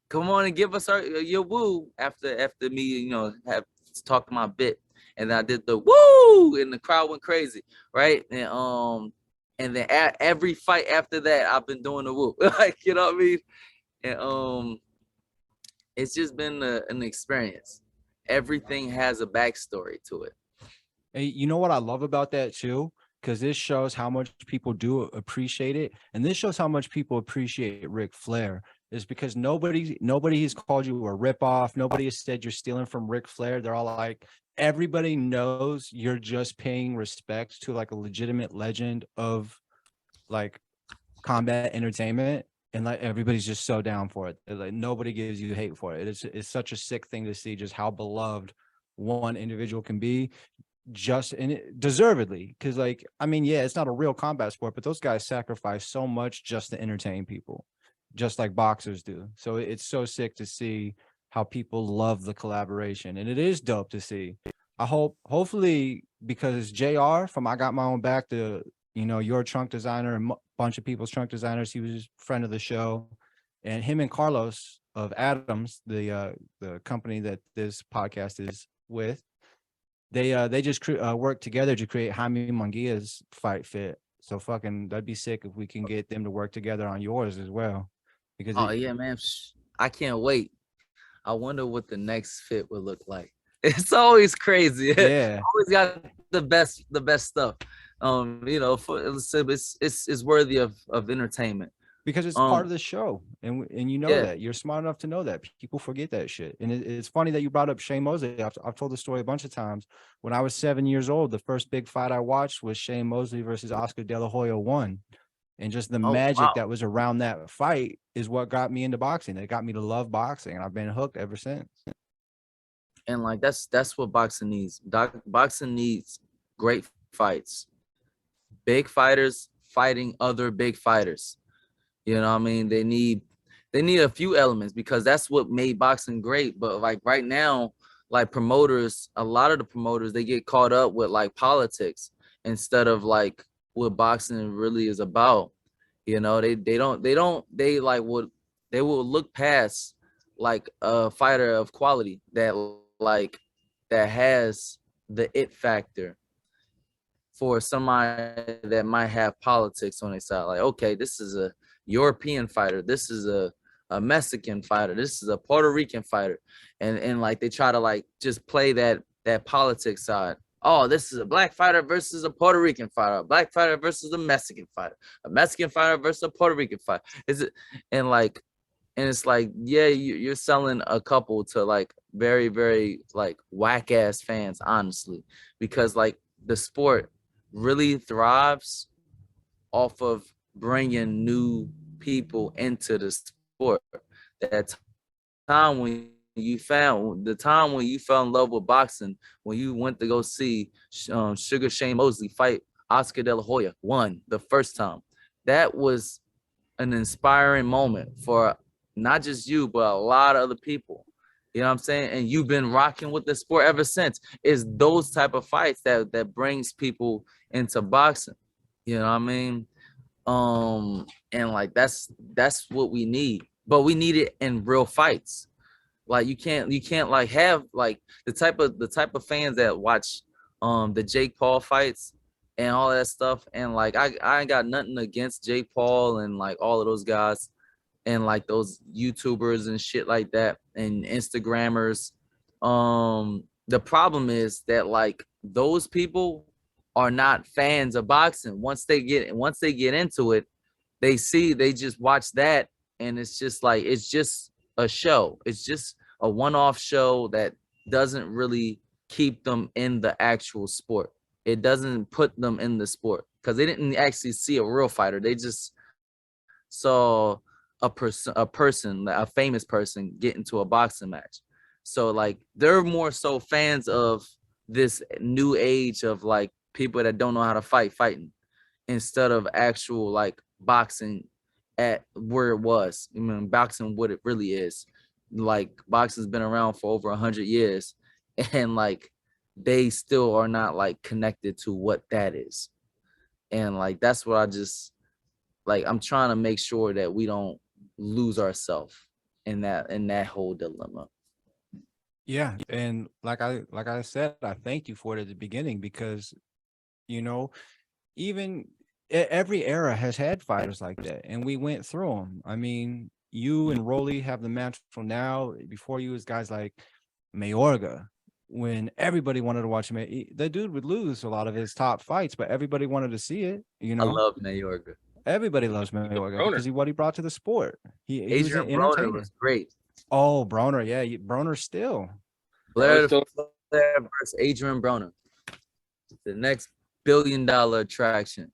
Speaker 4: come on and give us your woo after me, have talked my bit. and then I did the woo, and the crowd went crazy, right? And then at every fight after that, I've been doing the woo, like, you know what I mean? And it's just been an experience. Everything has a backstory to it.
Speaker 2: Hey, you know what I love about that too? Because this shows how much people do appreciate it. And this shows how much people appreciate Ric Flair. Is because nobody has called you a ripoff. Nobody has said you're stealing from Ric Flair. They're all like, everybody knows you're just paying respect to like a legitimate legend of like combat entertainment. And like everybody's just so down for it. Like nobody gives you hate for it. It's such a sick thing to see just how beloved one individual can be, just and deservedly. Because like, I mean, yeah, it's not a real combat sport, but those guys sacrifice so much just to entertain people, just like boxers do. So it's so sick to see how people love the collaboration, and it is dope to see. Hopefully, because JR from I Got My Own Back, your trunk designer and bunch of people's trunk designers, he was a friend of the show, and him and Carlos of Adams, the company that this podcast is with, they just worked together to create Jaime Munguia's fight fit. So fucking that'd be sick if we can get them to work together on yours as well. Because
Speaker 4: Yeah, man, I can't wait. I wonder what the next fit would look like. It's always crazy.
Speaker 2: Yeah,
Speaker 4: Always got the best stuff. It's worthy of entertainment.
Speaker 2: because it's part of the show, and you know
Speaker 4: Yeah.
Speaker 2: that you're smart enough to know that people forget that shit. And it's funny that you brought up Shane Mosley. I've told the story a bunch of times. When I was 7 years old, the first big fight I watched was Shane Mosley versus Oscar De La Hoya 1. And just the magic that was around that fight is what got me into boxing. It got me to love boxing, and I've been hooked ever since.
Speaker 4: And like that's what boxing needs. Boxing needs great fights, big fighters fighting other big fighters. You know what I mean? They need a few elements, because that's what made boxing great. But like right now, like promoters, a lot of the promoters, they get caught up with like politics instead of like what boxing really is about. You know, they will look past like a fighter of quality that has the it factor for somebody that might have politics on their side. Like, okay, this is a European fighter, this is a Mexican fighter, this is a Puerto Rican fighter, and like they try to like just play that politics side. Oh, this is a black fighter versus a Puerto Rican fighter, a black fighter versus a Mexican fighter, a Mexican fighter versus a Puerto Rican fighter. And it's like, yeah, you're selling a couple to like very, very like whack ass fans, honestly, because like the sport really thrives off of bringing new people into the sport. That time when you fell in love with boxing, when you went to go see Sugar Shane Mosley fight Oscar De La Hoya, won the first time. That was an inspiring moment for not just you, but a lot of other people. You know what I'm saying? And you've been rocking with the sport ever since. It's those type of fights that brings people into boxing. You know what I mean? And like that's what we need. But we need it in real fights. Like you can't like have like the type of fans that watch the Jake Paul fights and all that stuff. And like I ain't got nothing against Jake Paul and like all of those guys and like those YouTubers and shit like that and Instagrammers. The problem is that like those people are not fans of boxing. Once they get into it, they just watch that, and it's just like it's just a show. It's just a one-off show that doesn't really keep them in the actual sport. It doesn't put them in the sport because they didn't actually see a real fighter. They just saw a famous person get into a boxing match. So like they're more so fans of this new age of like people that don't know how to fighting instead of actual like boxing at where it was. I mean, boxing what it really is. Like boxing's been around for over 100 years, and like they still are not like connected to what that is. And like that's what I just like I'm trying to make sure that we don't lose ourselves in that whole dilemma.
Speaker 2: Yeah, and like I said, I thanked you for it at the beginning because you know even every era has had fighters like that, and we went through them. I mean, you and Rolly have the match from now. Before you was guys like Mayorga, when everybody wanted to watch him. The dude would lose a lot of his top fights, but everybody wanted to see it.
Speaker 4: I love Mayorga.
Speaker 2: Everybody loves Mayorga because what he brought to the sport. He was an
Speaker 4: Adrian Broner
Speaker 2: entertainer.
Speaker 4: was great.
Speaker 2: Oh, Broner, yeah, Broner still.
Speaker 4: Blair versus Adrian Broner, the next billion-dollar attraction.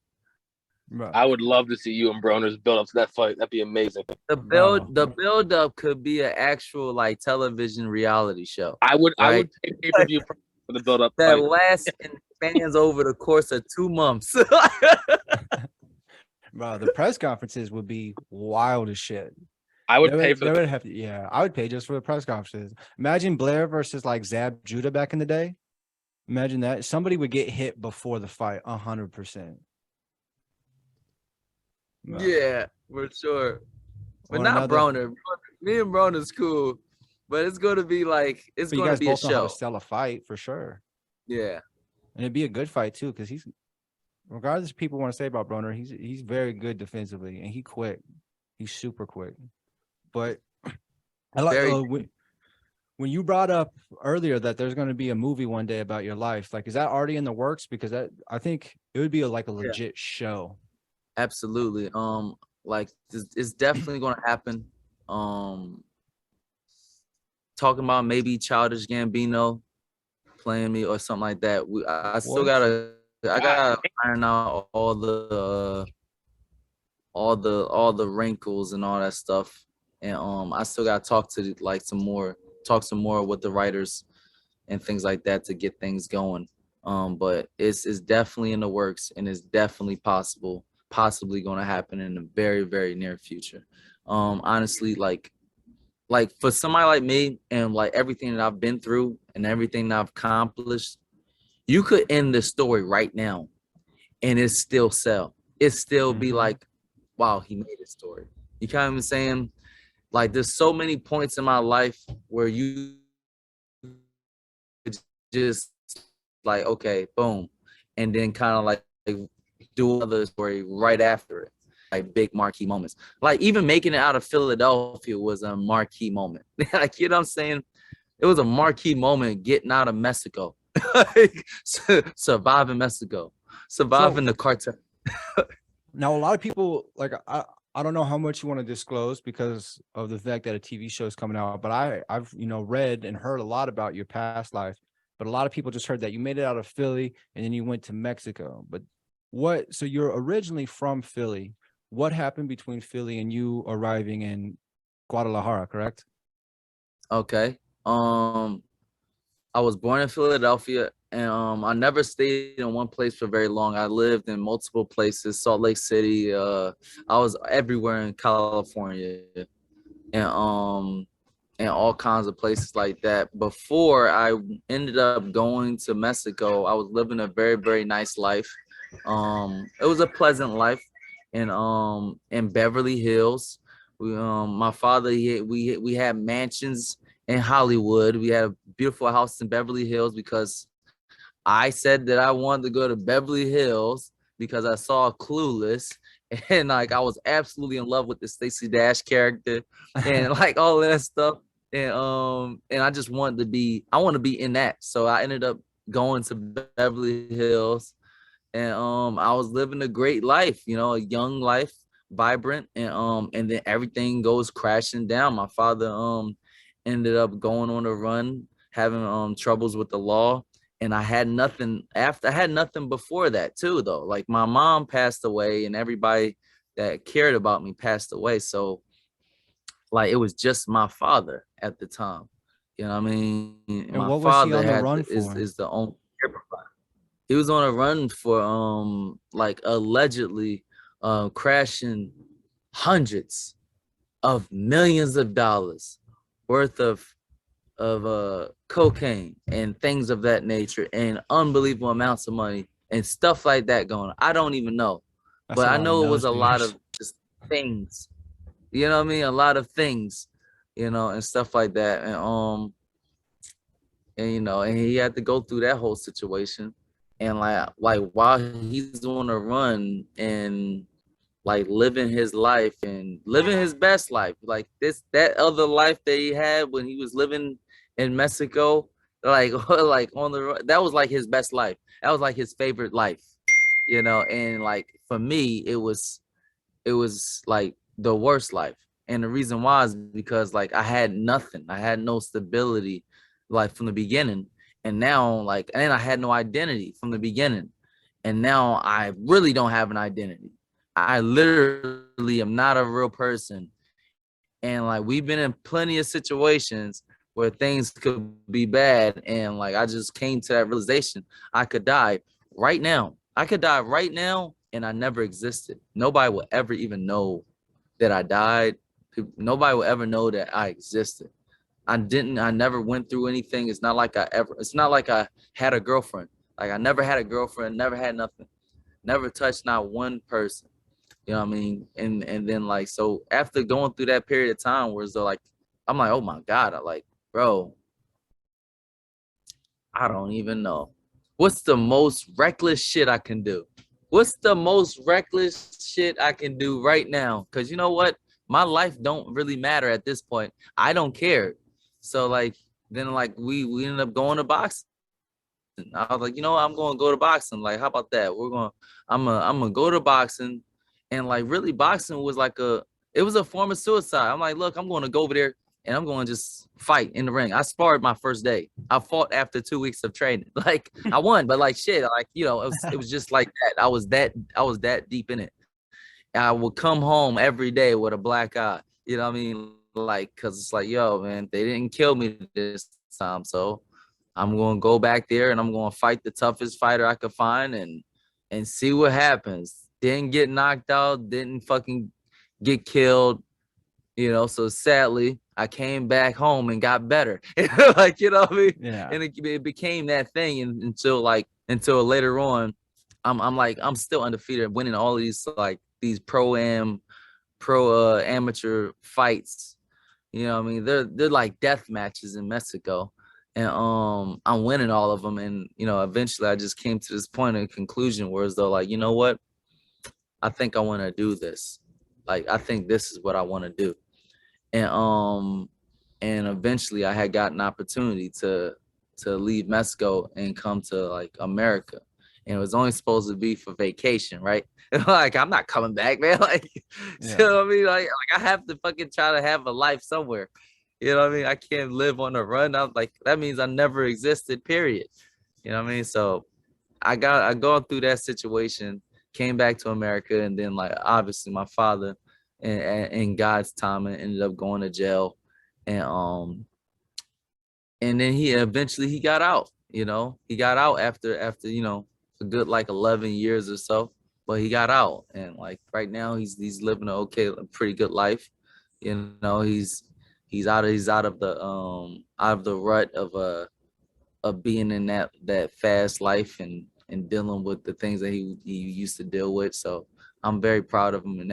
Speaker 2: Bro.
Speaker 3: I would love to see you and Broner's build up to that fight. That'd be amazing.
Speaker 4: The build up could be an actual like television reality show.
Speaker 3: I would pay per view for the build up
Speaker 4: that
Speaker 3: fight.
Speaker 4: lasts in fans over the course of 2 months.
Speaker 2: Bro, the press conferences would be wild as shit.
Speaker 3: I would pay for
Speaker 2: they would have to, yeah, I would pay just for the press conferences. Imagine Blair versus like Zab Judah back in the day. Imagine that. Somebody would get hit before the fight 100%.
Speaker 4: Yeah, for sure. But
Speaker 2: Or
Speaker 4: not
Speaker 2: another-
Speaker 4: Broner. Me and Broner's cool, but it's gonna be like
Speaker 2: but
Speaker 4: gonna be a
Speaker 2: both know how
Speaker 4: show.
Speaker 2: to sell a fight for sure.
Speaker 4: Yeah.
Speaker 2: And it'd be a good fight too, because he's, regardless of people want to say about Broner, he's very good defensively and he quick. He's super quick. But I like when you brought up earlier that there's going to be a movie one day about your life. Like, is that already in the works? Because I think it would be like a legit show.
Speaker 4: Absolutely. Like it's definitely gonna happen. Talking about maybe Childish Gambino playing me or something like that. I still gotta iron out all the wrinkles and all that stuff. And I still gotta talk some more with the writers and things like that to get things going. But it's definitely in the works and it's definitely possibly going to happen in the very, very near future. Honestly, like for somebody like me and like everything that I've been through and everything that I've accomplished, you could end the story right now and it still sell. It still be like, wow, he made a story. You kind of saying? Like there's so many points in my life where you just like, okay, boom. And then kind of like do another story right after it. Like big marquee moments. Like even making it out of Philadelphia was a marquee moment. Like, you know what I'm saying? It was a marquee moment getting out of Mexico. Like, surviving Mexico. Surviving the cartel.
Speaker 2: Now, a lot of people, like, I don't know how much you want to disclose because of the fact that a TV show is coming out, but I've read and heard a lot about your past life. But a lot of people just heard that you made it out of Philly and then you went to Mexico. But so you're originally from Philly. What happened between Philly and you arriving in Guadalajara, correct?
Speaker 4: Okay. I was born in Philadelphia and I never stayed in one place for very long. I lived in multiple places, Salt Lake City. I was everywhere in California and all kinds of places like that. Before I ended up going to Mexico, I was living a very, very nice life. It was a pleasant life in Beverly Hills. My father, we had mansions in Hollywood. We had a beautiful house in Beverly Hills because I said that I wanted to go to Beverly Hills because I saw Clueless and like I was absolutely in love with the Stacey Dash character and like all of that stuff. And I just wanted to be in that. So I ended up going to Beverly Hills and I was living a great life, a young life, vibrant, and then everything goes crashing down. My father ended up going on a run, having troubles with the law. And I had nothing before that too, though. Like my mom passed away and everybody that cared about me passed away. So like it was just my father at the time. You know what I mean?
Speaker 2: And
Speaker 4: my
Speaker 2: what was he
Speaker 4: father
Speaker 2: on the run for?
Speaker 4: is the only care provider. He was on a run for like allegedly crashing hundreds of millions of dollars worth of cocaine and things of that nature and unbelievable amounts of money and stuff like that going on. I don't even know. But I know it was a lot of just things. You know what I mean? A lot of things, and stuff like that. And and and he had to go through that whole situation, and like while he's on a run and like living his life and living his best life, like that other life that he had when he was living in Mexico, like like on the that was like his best life. That was like his favorite life, and like for me, it was like the worst life. And the reason why is because like I had nothing. I had no stability like from the beginning. And now and I had no identity from the beginning. And now I really don't have an identity. I literally am not a real person. And like we've been in plenty of situations where things could be bad. And like I just came to that realization I could die right now. I could die right now and I never existed. Nobody will ever even know that I died. Nobody will ever know that I existed. I never went through anything. It's not like I had a girlfriend. Like I never had a girlfriend, never had nothing, never touched not one person. You know what I mean? And then like, so after going through that period of time where so like, I'm like, oh my God, bro, I don't even know. What's the most reckless shit I can do? What's the most reckless shit I can do right now? Cause you know what? My life don't really matter at this point. I don't care. So like, then like we ended up going to boxing. I was like, I'm going to go to boxing. Like, how about that? I'm gonna go to boxing. And like really boxing was like it was a form of suicide. I'm like, look, I'm going to go over there and I'm going to just fight in the ring. I sparred my first day. I fought after 2 weeks of training. Like I won, but like shit, like, it was just like that. I was that deep in it. I would come home every day with a black eye. You know what I mean? Like, cause it's like, yo, man, they didn't kill me this time. So I'm gonna go back there and I'm gonna fight the toughest fighter I could find and see what happens. Didn't get knocked out, didn't fucking get killed, So sadly, I came back home and got better. Like, you know what I mean?
Speaker 2: Yeah.
Speaker 4: And it became that thing until later on, I'm still undefeated, winning all of these pro amateur fights. You know what I mean? They're like death matches in Mexico. And I'm winning all of them. And eventually I just came to this point of conclusion where as though like, you know what? I think I want to do this. Like I think this is what I want to do. And eventually I had gotten an opportunity to leave Mexico and come to like America. And it was only supposed to be for vacation, right? Like I'm not coming back, man. Like,
Speaker 2: Yeah.
Speaker 4: you know what I mean? Like I have to fucking try to have a life somewhere. You know what I mean? I can't live on the run. I'm like, that means I never existed, period. You know what I mean? So I gone through that situation, came back to America, and then like obviously my father and God's timing ended up going to jail. And then he eventually got out. He got out after a good like 11 years or so, but he got out, and like right now he's living a pretty good life. He's out of the rut of being in that fast life and dealing with the things that he used to deal with. So I'm very proud of him in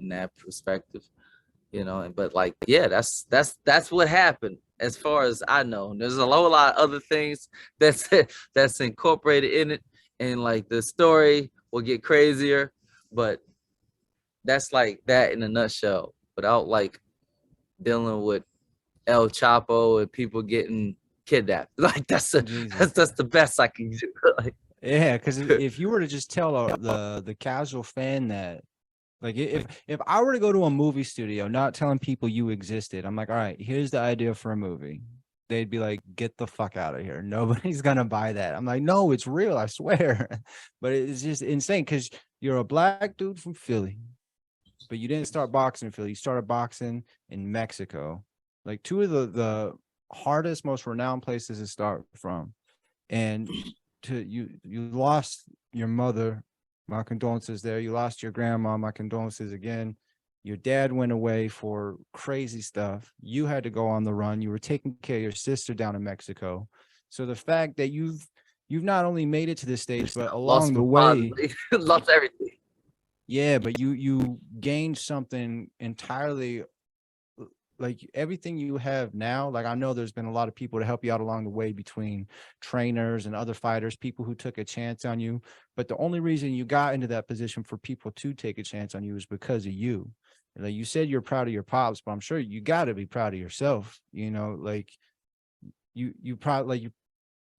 Speaker 4: that perspective. But like, yeah, that's what happened as far as I know. There's a whole lot of other things that's incorporated in it, and like the story will get crazier, but that's like that in a nutshell, without like dealing with El Chapo and people getting kidnapped. Like that's the best I can do. Like,
Speaker 2: Yeah, because if you were to just tell the casual fan that, like, if I were to go to a movie studio, not telling people you existed, I'm like, all right, here's the idea for a movie. They'd be like, get the fuck out of here. Nobody's gonna buy that. I'm like, no, it's real, I swear. But it's just insane because you're a black dude from Philly, but you didn't start boxing in Philly. You started boxing in Mexico, like two of the hardest, most renowned places to start from. And you lost your mother. My condolences there. You lost your grandma. My condolences again. Your dad went away for crazy stuff. You had to go on the run. You were taking care of your sister down in Mexico. So the fact that you've not only made it to this stage, but along the way,
Speaker 4: lost everything.
Speaker 2: Yeah, but you gained something entirely like everything you have now, like I know there's been a lot of people to help you out along the way between trainers and other fighters, people who took a chance on you. But the only reason you got into that position for people to take a chance on you is because of you. Like you said, you're proud of your pops, but I'm sure you got to be proud of yourself. You know, like you probably you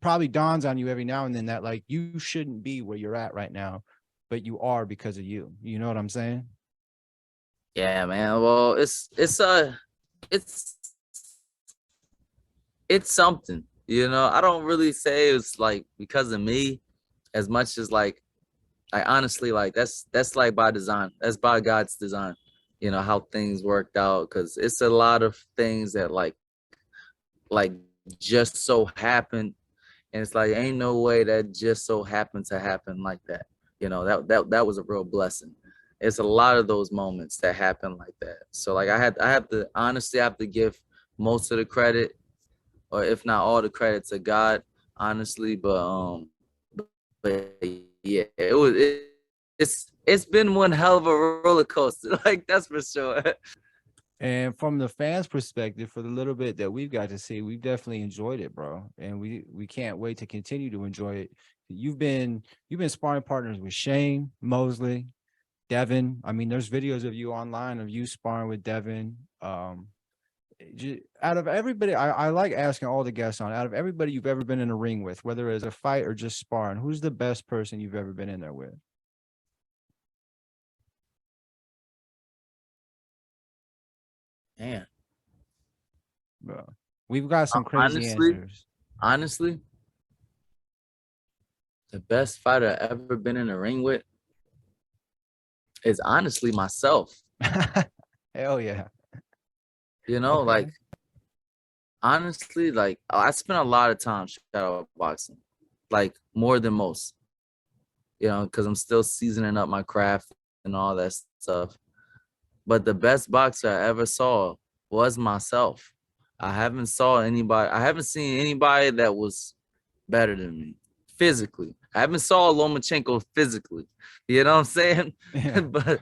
Speaker 2: probably dawns on you every now and then that like you shouldn't be where you're at right now, but you are because of you. You know what I'm saying?
Speaker 4: Yeah, man. Well, it's it's something, you know. I don't really say it's like because of me as much as like I honestly like that's like by design. That's by God's design. You know how things worked out because it's a lot of things that like just so happened, and it's like ain't no way that just so happened to happen like that. You know that was a real blessing. It's a lot of those moments that happen like that. So like I have to honestly have to give most of the credit, or if not all the credit, to God, honestly. But yeah, it's been one hell of a roller coaster, like that's for sure.
Speaker 2: And from the fans' perspective, for the little bit that we've got to see, we've definitely enjoyed it, bro. And we can't wait to continue to enjoy it. You've been sparring partners with Shane Mosley, Devin. I mean, there's videos of you online of you sparring with Devin. Out of everybody, I like asking all the guests on, out of everybody you've ever been in a ring with, whether it's a fight or just sparring, who's the best person you've ever been in there with?
Speaker 4: Man,
Speaker 2: Bro, we've got some crazy
Speaker 4: honestly,
Speaker 2: answers.
Speaker 4: honestly, the best fighter I ever been in a ring with is honestly myself.
Speaker 2: Hell yeah.
Speaker 4: You know,
Speaker 2: Okay.
Speaker 4: like honestly, like I spent a lot of time shadow boxing, like more than most. You know, because I'm still seasoning up my craft and all that stuff. But the best boxer I ever saw was myself. I haven't seen anybody that was better than me physically. I haven't saw Lomachenko physically. You know what I'm saying?
Speaker 2: Yeah.
Speaker 4: but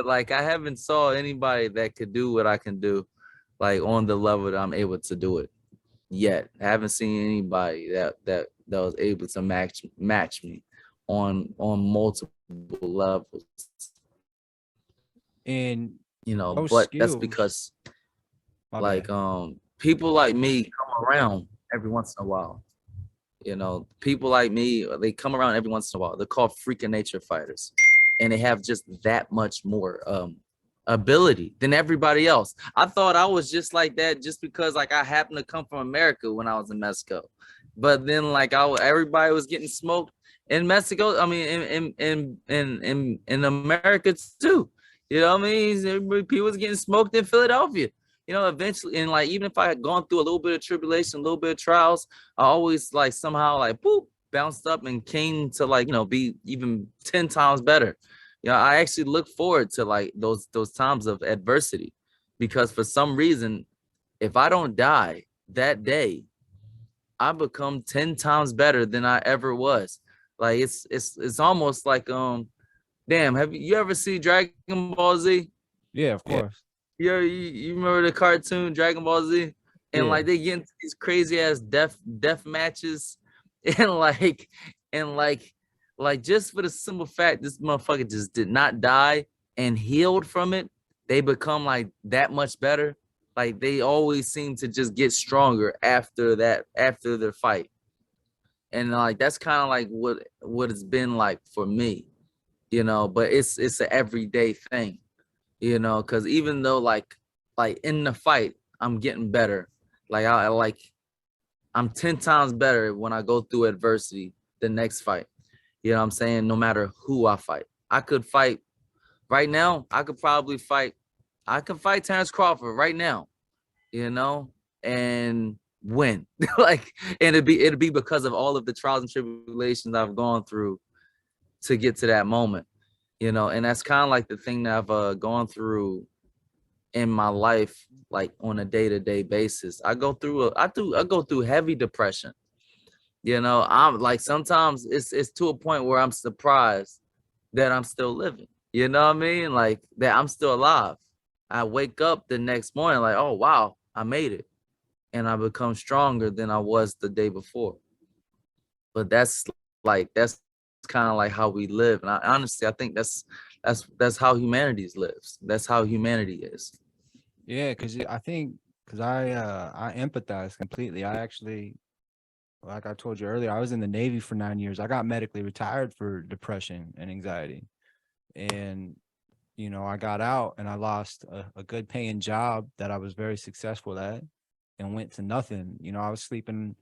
Speaker 4: like I haven't saw anybody that could do what I can do, like on the level that I'm able to do it yet. I haven't seen anybody that was able to match me on multiple levels.
Speaker 2: And
Speaker 4: You know,
Speaker 2: those
Speaker 4: but that's
Speaker 2: skills,
Speaker 4: because
Speaker 2: my
Speaker 4: like
Speaker 2: bad.
Speaker 4: people like me come around every once in a while. You know, people like me, they come around every once in a while. They're called freak of nature fighters, and they have just that much more ability than everybody else. I thought I was just like that just because like I happened to come from America when I was in Mexico, but then like everybody was getting smoked in Mexico. I mean, in America too. You know what I mean? People was getting smoked in Philadelphia. You know, eventually, and like even if I had gone through a little bit of tribulation, a little bit of trials, I always like somehow like boop bounced up and came to like be even 10 times better. You know, I actually look forward to like those times of adversity, because for some reason, if I don't die that day, I become 10 times better than I ever was. Like it's almost like damn, have you ever seen Dragon Ball Z?
Speaker 2: Yeah, of course.
Speaker 4: You remember the cartoon Dragon Ball Z? And
Speaker 2: Yeah.
Speaker 4: like they get into these crazy ass death matches, and like just for the simple fact this motherfucker just did not die and healed from it, they become like that much better. Like they always seem to just get stronger after their fight. And like that's kind of like what it's been like for me, you know, but it's an everyday thing, you know, because even though like in the fight I'm getting better, like I'm 10 times better when I go through adversity the next fight. You know what I'm saying? No matter who I fight. I could fight right now. I could fight Terrence Crawford right now, you know, and win. Like, and it'd be because of all of the trials and tribulations I've gone through to get to that moment, you know, and that's kind of like the thing that I've gone through in my life, like on a day-to-day basis. I go through heavy depression. You know, I'm like sometimes it's to a point where I'm surprised that I'm still living. You know what I mean? Like that I'm still alive. I wake up the next morning like, oh wow, I made it, and I become stronger than I was the day before. But that's kind of like how we live, and honestly, I think that's how humanity lives. That's how humanity is.
Speaker 2: Yeah, because I empathize completely. I actually, like I told you earlier, I was in the Navy for 9 years. I got medically retired for depression and anxiety. And, I got out and I lost a good paying job that I was very successful at and went to nothing. I was sleeping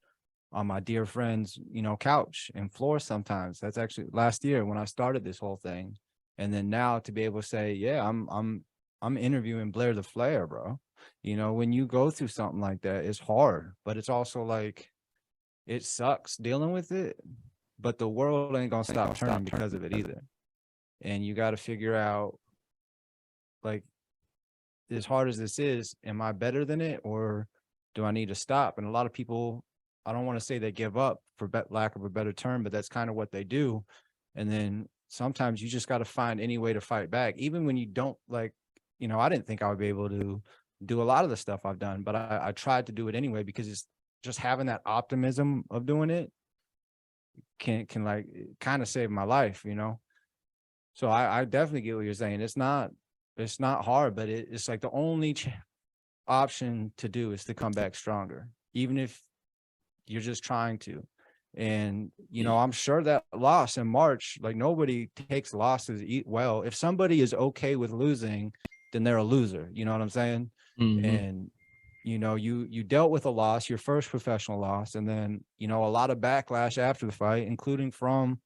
Speaker 2: on my dear friend's, couch and floor sometimes. That's actually last year when I started this whole thing. And then now to be able to say, yeah, I'm interviewing Blair the Flair, bro. When you go through something like that, it's hard, but it's also like it sucks dealing with it, but the world ain't gonna stop turning because of it either. And you got to figure out, like, as hard as this is, am I better than it, or do I need to stop? And a lot of people, I don't want to say they give up for lack of a better term, but that's kind of what they do. And then sometimes you just got to find any way to fight back, even when you don't like, I didn't think I would be able to do a lot of the stuff I've done, but I tried to do it anyway, because it's just having that optimism of doing it can like kind of save my life, So I definitely get what you're saying. It's not hard, but it's like the only option to do is to come back stronger, even if you're just trying to. And I'm sure that loss in March, like, nobody takes losses well. If somebody is okay with losing, then they're a loser. You know what I'm saying?
Speaker 4: Mm-hmm.
Speaker 2: And you dealt with a loss, your first professional loss, and then a lot of backlash after the fight, including from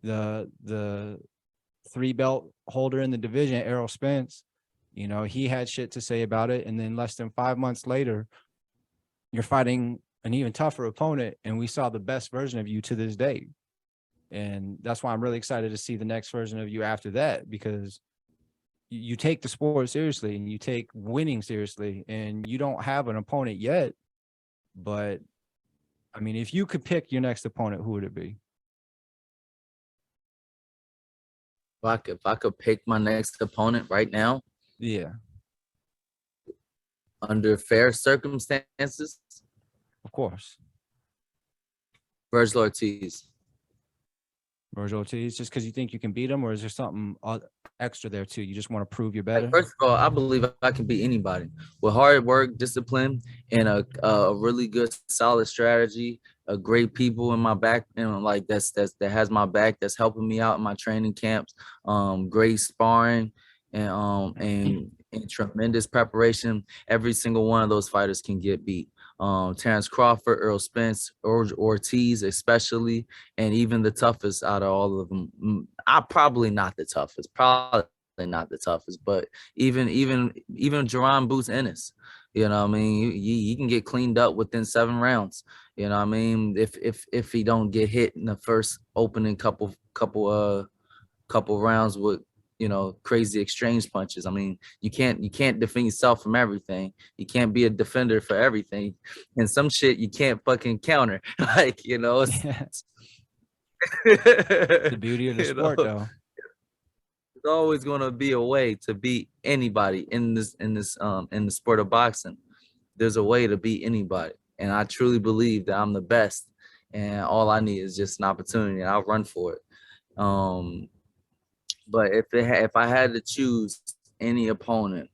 Speaker 2: the 3-belt holder in the division, Errol Spence. He had shit to say about it, and then less than 5 months later, you're fighting an even tougher opponent, and we saw the best version of you to this day. And that's why I'm really excited to see the next version of you after that, because you take the sport seriously and you take winning seriously, and you don't have an opponent yet. But I mean, if you could pick your next opponent, who would it be?
Speaker 4: If I could pick my next opponent right now,
Speaker 2: Yeah,
Speaker 4: under fair circumstances,
Speaker 2: of course.
Speaker 4: Virgil Ortiz.
Speaker 2: Virgil Ortiz, just because you think you can beat him, or is there something extra there too? You just want to prove you're better?
Speaker 4: First of all, I believe I can beat anybody with hard work, discipline, and a really good, solid strategy. A great people in my back, and like that has my back. That's helping me out in my training camps. Great sparring, and tremendous preparation. Every single one of those fighters can get beat. Terrence Crawford, Earl Spence, Ortiz especially, and even the toughest out of all of them. I'm probably not the toughest, but even Jerron Boots Ennis, you know what I mean? He can get cleaned up within 7 rounds. You know what I mean? If he don't get hit in the first opening couple rounds with crazy exchange punches. I mean, you can't defend yourself from everything. You can't be a defender for everything, and some shit you can't fucking counter. Like
Speaker 2: It's the beauty of the sport, though.
Speaker 4: There's always gonna be a way to beat anybody in the sport of boxing. There's a way to beat anybody, and I truly believe that I'm the best. And all I need is just an opportunity, and I'll run for it. But if I had to choose any opponent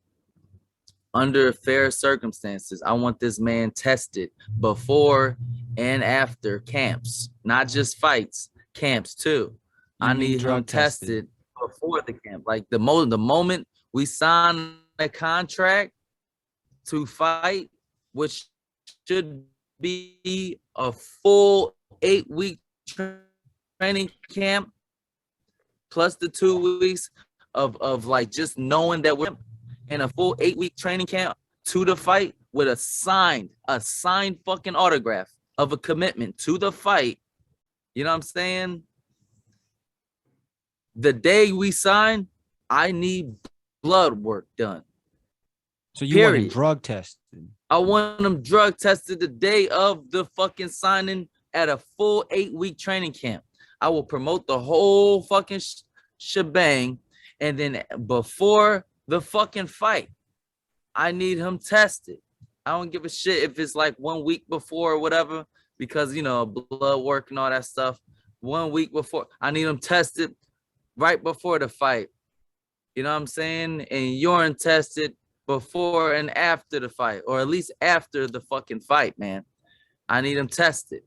Speaker 4: under fair circumstances, I want this man tested before and after camps, not just fights, camps too. I need him tested before the camp. Like the moment we sign a contract to fight, which should be a full 8-week training camp, plus the 2 weeks of like just knowing that we're in a full 8-week training camp to the fight with a signed fucking autograph of a commitment to the fight. You know what I'm saying? The day we sign, I need blood work done.
Speaker 2: So you want him drug tested?
Speaker 4: I want him drug tested the day of the fucking signing at a full 8-week training camp. I will promote the whole fucking shebang, and then before the fucking fight, I need him tested. I don't give a shit if it's like 1 week before or whatever, because blood work and all that stuff. 1 week before, I need him tested right before the fight. You know what I'm saying? And urine tested before and after the fight, or at least after the fucking fight, man. I need him tested.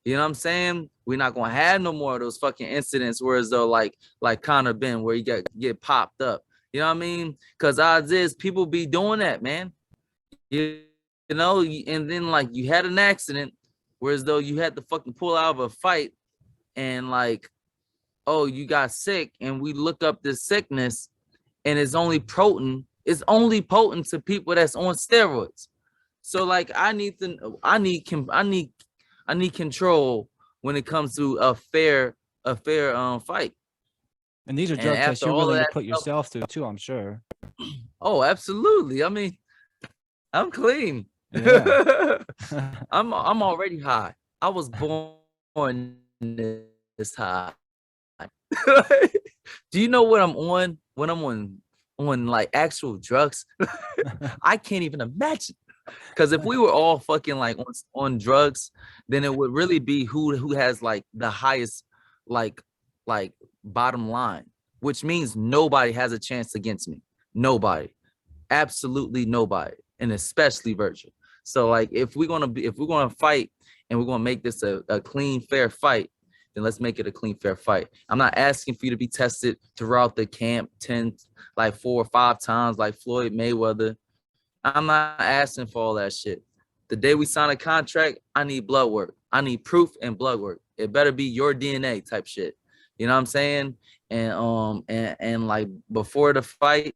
Speaker 4: You know what I'm saying? We're not gonna have no more of those fucking incidents where as though like Conor Ben, where you get popped up. You know what I mean? Because odds is people be doing that, man. You know, and then like you had an accident, whereas though you had to fucking pull out of a fight, and like, oh, you got sick, and we look up this sickness, and it's only potent to people that's on steroids. So like I need control when it comes to a fair fight.
Speaker 2: And these are
Speaker 4: And
Speaker 2: drugs that
Speaker 4: after
Speaker 2: you're
Speaker 4: all
Speaker 2: willing to
Speaker 4: that
Speaker 2: put
Speaker 4: stuff-
Speaker 2: yourself through too, I'm sure.
Speaker 4: Oh, absolutely. I mean, I'm clean.
Speaker 2: Yeah.
Speaker 4: I'm already high. I was born this high. Do you know what I'm on when I'm on like actual drugs? I can't even imagine. Because if we were all fucking like on drugs, then it would really be who has like the highest like bottom line, which means nobody has a chance against me. Nobody, absolutely nobody, and especially Virgil. So like if we're gonna fight and we're gonna make this a clean, fair fight, then let's make it a clean, fair fight. I'm not asking for you to be tested throughout the camp 4 or 5 times like Floyd Mayweather. I'm not asking for all that shit. The day we sign a contract, I need blood work. I need proof and blood work. It better be your DNA type shit. You know what I'm saying? And like before the fight,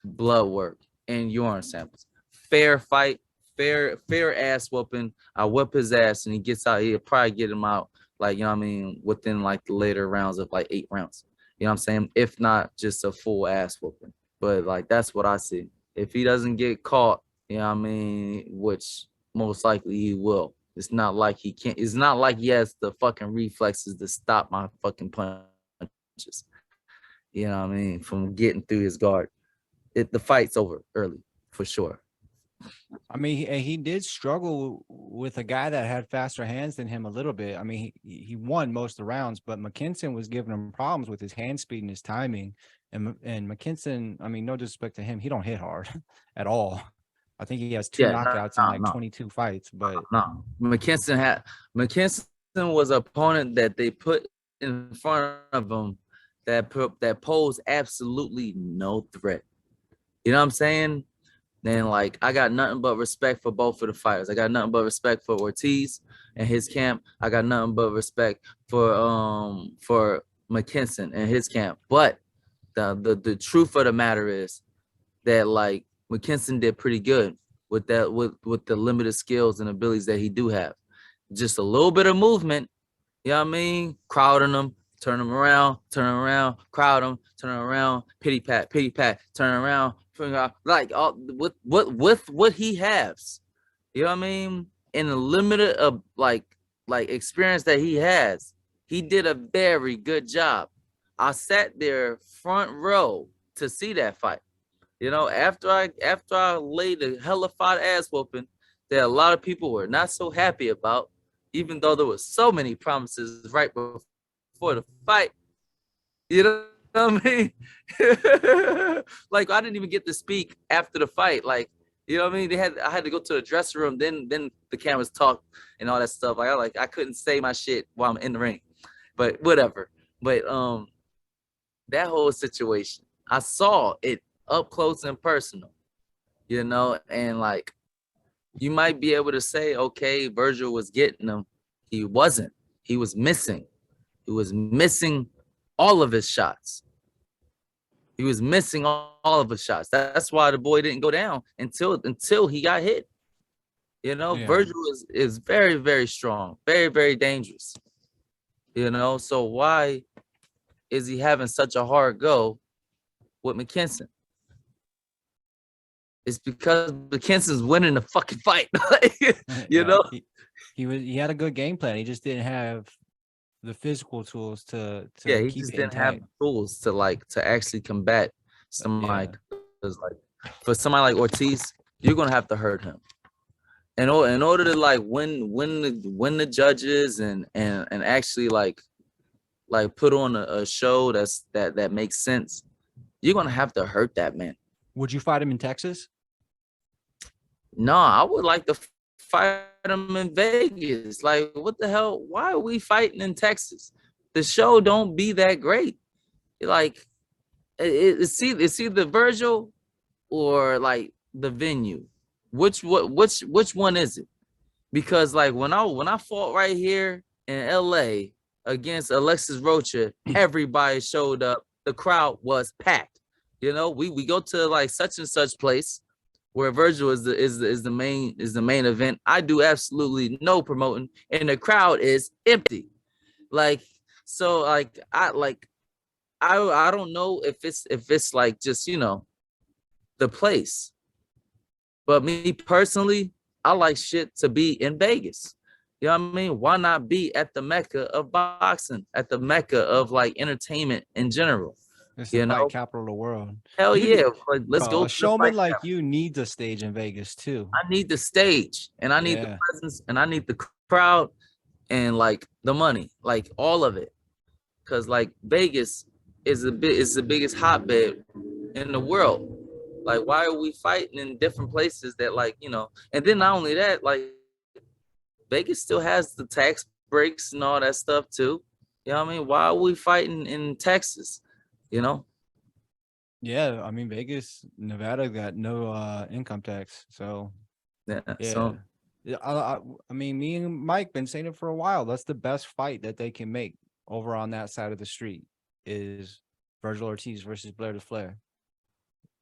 Speaker 4: blood work and urine samples. Fair fight, fair ass whooping. I whip his ass and he gets out. He'll probably get him out, like, you know what I mean, within like the later rounds of like 8 rounds. You know what I'm saying? If not just a full ass whooping. But like that's what I see. If he doesn't get caught, you know what I mean, which most likely he will. It's not like he can't. It's not like he has the fucking reflexes to stop my fucking punches. You know what I mean, from getting through his guard. The fight's over early for sure.
Speaker 2: I mean, he did struggle with a guy that had faster hands than him a little bit. I mean, he won most of the rounds, but McKinson was giving him problems with his hand speed and his timing. And McKinson, I mean, no disrespect to him, he don't hit hard at all. I think he has 2 knockouts in like 22 fights. But
Speaker 4: no, McKinson was an opponent that they put in front of him that posed absolutely no threat. You know what I'm saying? Then like I got nothing but respect for both of the fighters. I got nothing but respect for Ortiz and his camp. I got nothing but respect for McKinson and his camp. But the truth of the matter is that like McKinson did pretty good with that with the limited skills and abilities that he do have. Just a little bit of movement, you know what I mean? Crowding them, turn them around, crowd them, turn them around, pity pat, turn around, like all with what he has. You know what I mean? In the limited of like experience that he has, he did a very good job. I sat there front row to see that fight. You know, after I laid a hellified ass whooping that a lot of people were not so happy about, even though there was so many promises right before the fight. You know what I mean? Like I didn't even get to speak after the fight. Like, you know what I mean? I had to go to the dressing room, then the cameras talk and all that stuff. I couldn't say my shit while I'm in the ring. But whatever. But that whole situation, I saw it up close and personal, you know, and like you might be able to say, okay, Virgil was getting him. He wasn't. He was missing. He was missing all of his shots. He was missing all of his shots. That's why the boy didn't go down until he got hit. You know, yeah. Virgil is very, very strong, very, very dangerous. You know, so why is he having such a hard go with McKinson? It's because McKinson's winning the fucking fight. you know,
Speaker 2: he had a good game plan. He just didn't have the physical tools to
Speaker 4: he just didn't have the tools to actually combat somebody. Like for somebody like Ortiz, you're gonna have to hurt him. In order to like win the judges and actually like put on a show that makes sense, you're gonna have to hurt that man.
Speaker 2: Would you fight him in Texas?
Speaker 4: No, I would like to fight him in Vegas. Like, what the hell? Why are we fighting in Texas? The show don't be that great. Like, it's either Virgil or like the venue. Which one is it? Because like when I fought right here in LA against Alexis Rocha, everybody showed up. The crowd was packed. You know, we go to like such and such place where Virgil is the main event. I do absolutely no promoting, and the crowd is empty. Like, so like I don't know if it's like just, you know, the place. But me personally, I like shit to be in Vegas. You know what I mean? Why not be at the mecca of boxing, at the mecca of like entertainment in general?
Speaker 2: It's the fight capital of the world.
Speaker 4: Hell
Speaker 2: You
Speaker 4: yeah.
Speaker 2: need-
Speaker 4: Like, let's
Speaker 2: Bro,
Speaker 4: go.
Speaker 2: a showman like you needs a stage in Vegas too.
Speaker 4: I need the stage, and I need the presence, and I need the crowd, and like the money, like all of it. Cause like Vegas is the biggest hotbed in the world. Like, why are we fighting in different places that, like, you know? And then not only that, like, Vegas still has the tax breaks and all that stuff too. You know what I mean? Why are we fighting in Texas? You know?
Speaker 2: Yeah, I mean Vegas, Nevada got no income tax, so
Speaker 4: Yeah.
Speaker 2: yeah.
Speaker 4: So
Speaker 2: Yeah, I mean, me and Mike been saying it for a while. That's the best fight that they can make over on that side of the street is Virgil Ortiz versus Blair to Flair.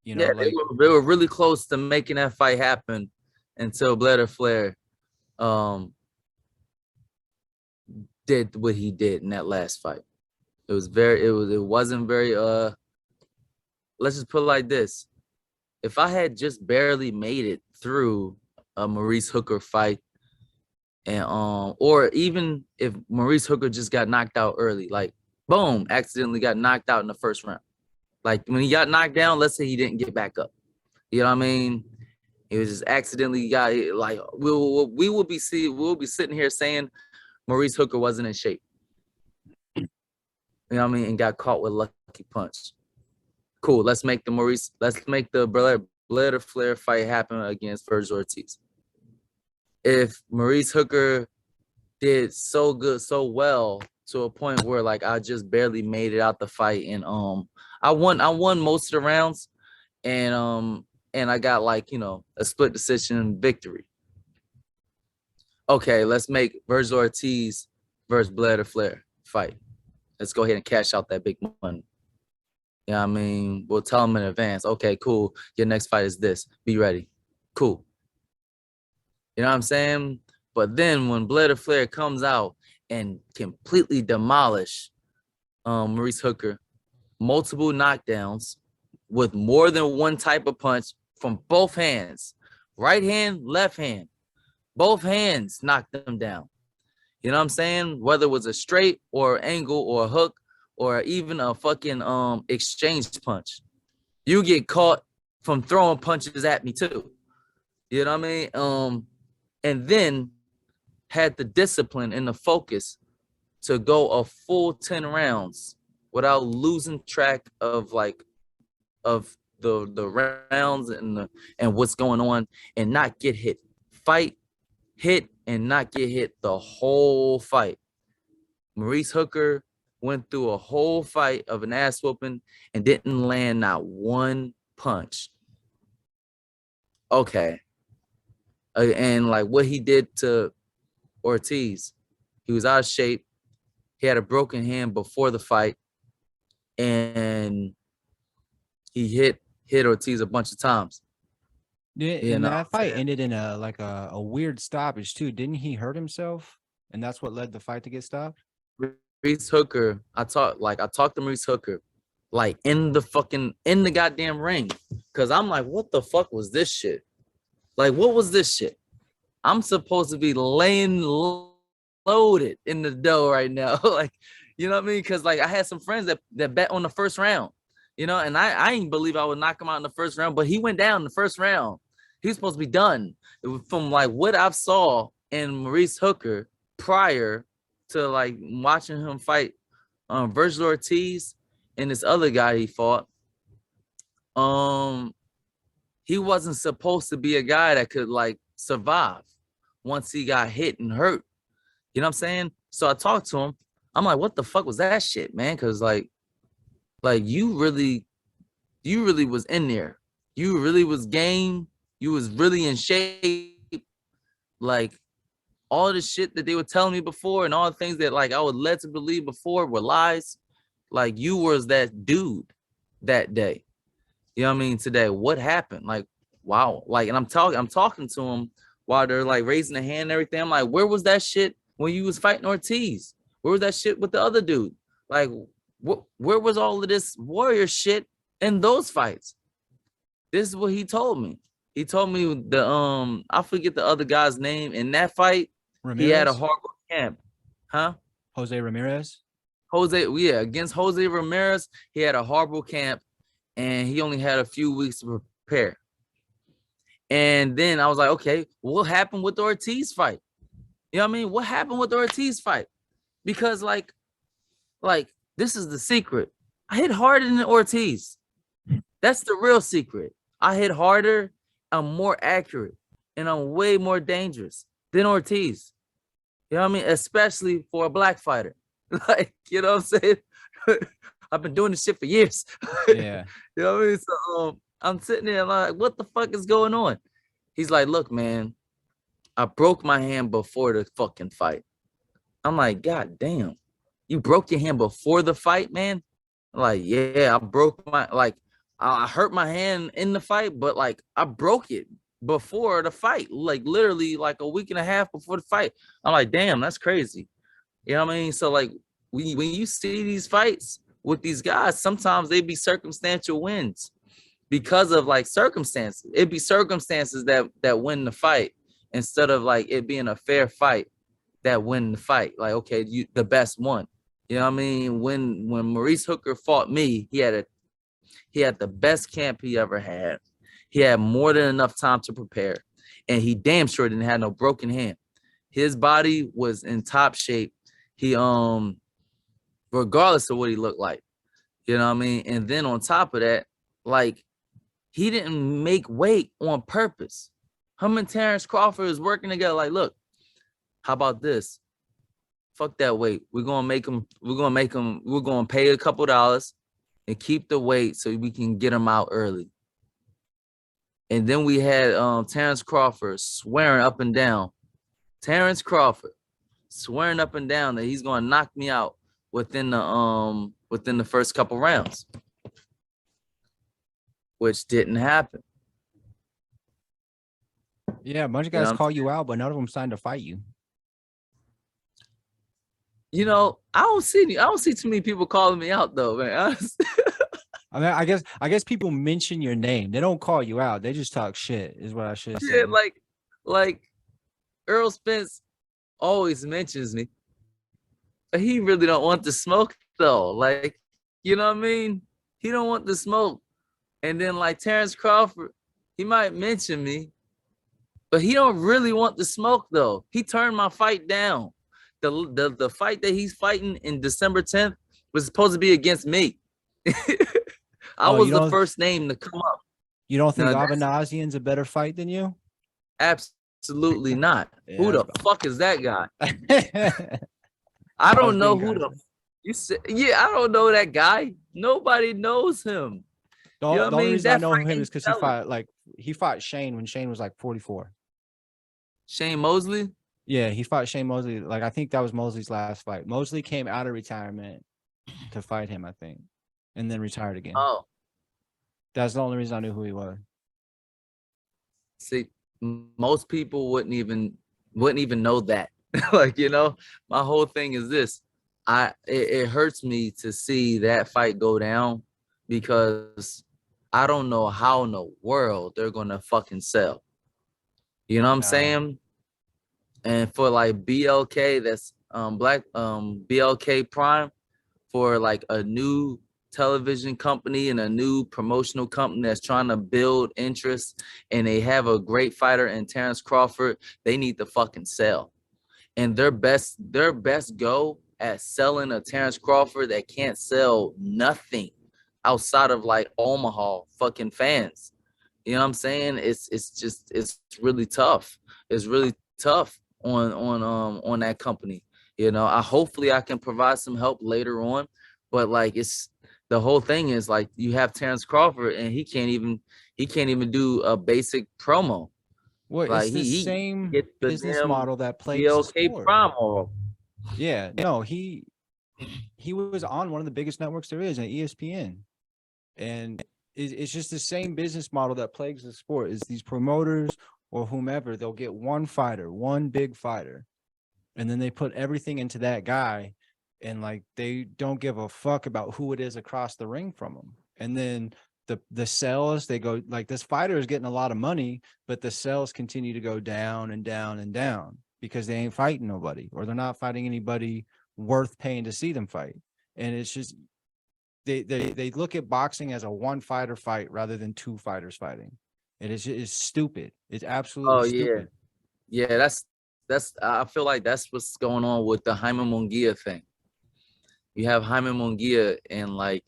Speaker 2: You know,
Speaker 4: yeah,
Speaker 2: like
Speaker 4: they were really close to making that fight happen until Blair Flair did what he did in that last fight. It wasn't very let's just put it like this. If I had just barely made it through a Maurice Hooker fight, and or even if Maurice Hooker just got knocked out early, like boom, accidentally got knocked out in the first round. Like when he got knocked down, let's say he didn't get back up. You know what I mean? It was just accidentally got like we'll be sitting here saying Maurice Hooker wasn't in shape. You know what I mean? And got caught with lucky punch. Cool. Let's make the Blair to Flair fight happen against Virgil Ortiz. If Maurice Hooker did so good, so well to a point where like I just barely made it out the fight, and I won most of the rounds, and I got like, you know, a split decision victory. Okay, let's make Virgil Ortiz versus Blair to Flair fight. Let's go ahead and cash out that big money. You know what I mean? We'll tell them in advance. Okay, cool. Your next fight is this. Be ready. Cool. You know what I'm saying? But then when Blair to Flair comes out and completely demolish Maurice Hooker, multiple knockdowns with more than one type of punch from both hands, right hand, left hand, both hands knocked them down. You know what I'm saying? Whether it was a straight or angle or a hook or even a fucking exchange punch, you get caught from throwing punches at me too. You know what I mean? And then had the discipline and the focus to go a full 10 rounds without losing track of like of the rounds and what's going on, and not get hit. Fight, hit, and not get hit the whole fight. Maurice Hooker went through a whole fight of an ass whooping and didn't land not one punch. Okay. And like what he did to Ortiz, he was out of shape. He had a broken hand before the fight, and he hit Ortiz a bunch of times.
Speaker 2: Yeah, and that fight ended in a weird stoppage too. Didn't he hurt himself? And that's what led the fight to get stopped?
Speaker 4: Maurice Hooker, I talked to Maurice Hooker like in the goddamn ring. Cause I'm like, what the fuck was this shit? Like, what was this shit? I'm supposed to be laying loaded in the dough right now. Like, you know what I mean? Cause like I had some friends that bet on the first round. You know, and I didn't believe I would knock him out in the first round, but he went down in the first round. He was supposed to be done. It was from like what I've saw in Maurice Hooker prior to like watching him fight Virgil Ortiz and this other guy he fought. He wasn't supposed to be a guy that could like survive once he got hit and hurt. You know what I'm saying? So I talked to him. I'm like, what the fuck was that shit, man? Cause like you really was in there. You really was game. You was really in shape. Like all the shit that they were telling me before and all the things that like I was led to believe before were lies. Like you was that dude that day. You know what I mean? Today, what happened? Like, wow. Like, and I'm talking to him while they're like raising the hand and everything. I'm like, where was that shit when you was fighting Ortiz? Where was that shit with the other dude? Like, where was all of this warrior shit in those fights? This is what he told me. He told me the I forget the other guy's name in that fight.
Speaker 2: Ramirez?
Speaker 4: He had a horrible camp. Huh?
Speaker 2: Jose Ramirez?
Speaker 4: Against Jose Ramirez, he had a horrible camp and he only had a few weeks to prepare. And then I was like, okay, what happened with the Ortiz fight? You know what I mean? What happened with the Ortiz fight? Because like this is the secret. I hit harder than Ortiz. That's the real secret. I hit harder, I'm more accurate, and I'm way more dangerous than Ortiz. You know what I mean? Especially for a black fighter. Like, you know what I'm saying? I've been doing this shit for years.
Speaker 2: Yeah.
Speaker 4: You know what I mean? So I'm sitting there like, what the fuck is going on? He's like, look, man, I broke my hand before the fucking fight. I'm like, God damn. You broke your hand before the fight, man? I'm like, yeah, I broke I hurt my hand in the fight, but like I broke it before the fight, like literally like a week and a half before the fight. I'm like, damn, that's crazy. You know what I mean? So like when you see these fights with these guys, sometimes they be circumstantial wins because of like circumstances. It'd be circumstances that win the fight instead of like it being a fair fight that win the fight. Like, okay, the best one. You know what I mean? When Maurice Hooker fought me, he had the best camp he ever had. He had more than enough time to prepare, and he damn sure didn't have no broken hand. His body was in top shape. He regardless of what he looked like, you know what I mean. And then on top of that, like he didn't make weight on purpose. Him and Terrence Crawford is working together. Like, look, how about this? Fuck that weight. We're gonna pay a couple dollars and keep the weight so we can get him out early. And then we had Terrence Crawford swearing up and down. Terrence Crawford swearing up and down that he's gonna knock me out within the first couple rounds, which didn't happen.
Speaker 2: Yeah, a bunch of guys call you out, but none of them signed to fight you.
Speaker 4: You know, I don't see too many people calling me out though, man.
Speaker 2: I mean, I guess people mention your name. They don't call you out. They just talk shit, is what I should say.
Speaker 4: Yeah, like Earl Spence always mentions me, but he really don't want the smoke though. Like, you know what I mean? He don't want the smoke. And then like Terrence Crawford, he might mention me, but he don't really want the smoke though. He turned my fight down. The fight that he's fighting in December 10th was supposed to be against me. I was the first name to come up.
Speaker 2: You don't think Avanazian's a better fight than you?
Speaker 4: Absolutely not.
Speaker 2: Yeah,
Speaker 4: who the fuck is that guy? I don't know who the you said. Yeah, I don't know that guy. Nobody knows him.
Speaker 2: The only reason I know him is because he fought Shane when Shane was like 44.
Speaker 4: Shane Mosley?
Speaker 2: Yeah, he fought Shane Mosley. Like, I think that was Mosley's last fight. Mosley came out of retirement to fight him, I think, and then retired again.
Speaker 4: Oh,
Speaker 2: that's the only reason I knew who he was.
Speaker 4: See, most people wouldn't even know that. Like, you know, my whole thing is this. It hurts me to see that fight go down because I don't know how in the world they're gonna fucking sell. You know what I'm saying? And for like BLK, that's BLK Prime, for like a new television company and a new promotional company that's trying to build interest, and they have a great fighter in Terrence Crawford, they need to fucking sell. And their best go at selling a Terrence Crawford that can't sell nothing outside of like Omaha fucking fans. You know what I'm saying? It's really tough. It's really tough on that company. You know, hopefully I can provide some help later on, but like it's the whole thing is like you have Terrence Crawford and he can't even do a basic promo.
Speaker 2: Well,
Speaker 4: Like
Speaker 2: it's the
Speaker 4: he
Speaker 2: same
Speaker 4: gets the
Speaker 2: business
Speaker 4: damn
Speaker 2: model that plays the
Speaker 4: BLK
Speaker 2: sport.
Speaker 4: promo.
Speaker 2: Yeah, no, he was on one of the biggest networks there is, at ESPN, and it's just the same business model that plagues the sport. Is these promoters or whomever, they'll get one fighter, one big fighter, and then they put everything into that guy, and like they don't give a fuck about who it is across the ring from them. And then the sales, they go like, this fighter is getting a lot of money, but the sales continue to go down and down and down because they ain't fighting nobody, or they're not fighting anybody worth paying to see them fight. And it's just they look at boxing as a one fighter fight rather than two fighters fighting. And it's stupid. It's absolutely stupid.
Speaker 4: Yeah, that's I feel like that's what's going on with the Jaime Munguia thing. You have Jaime Munguia, and like,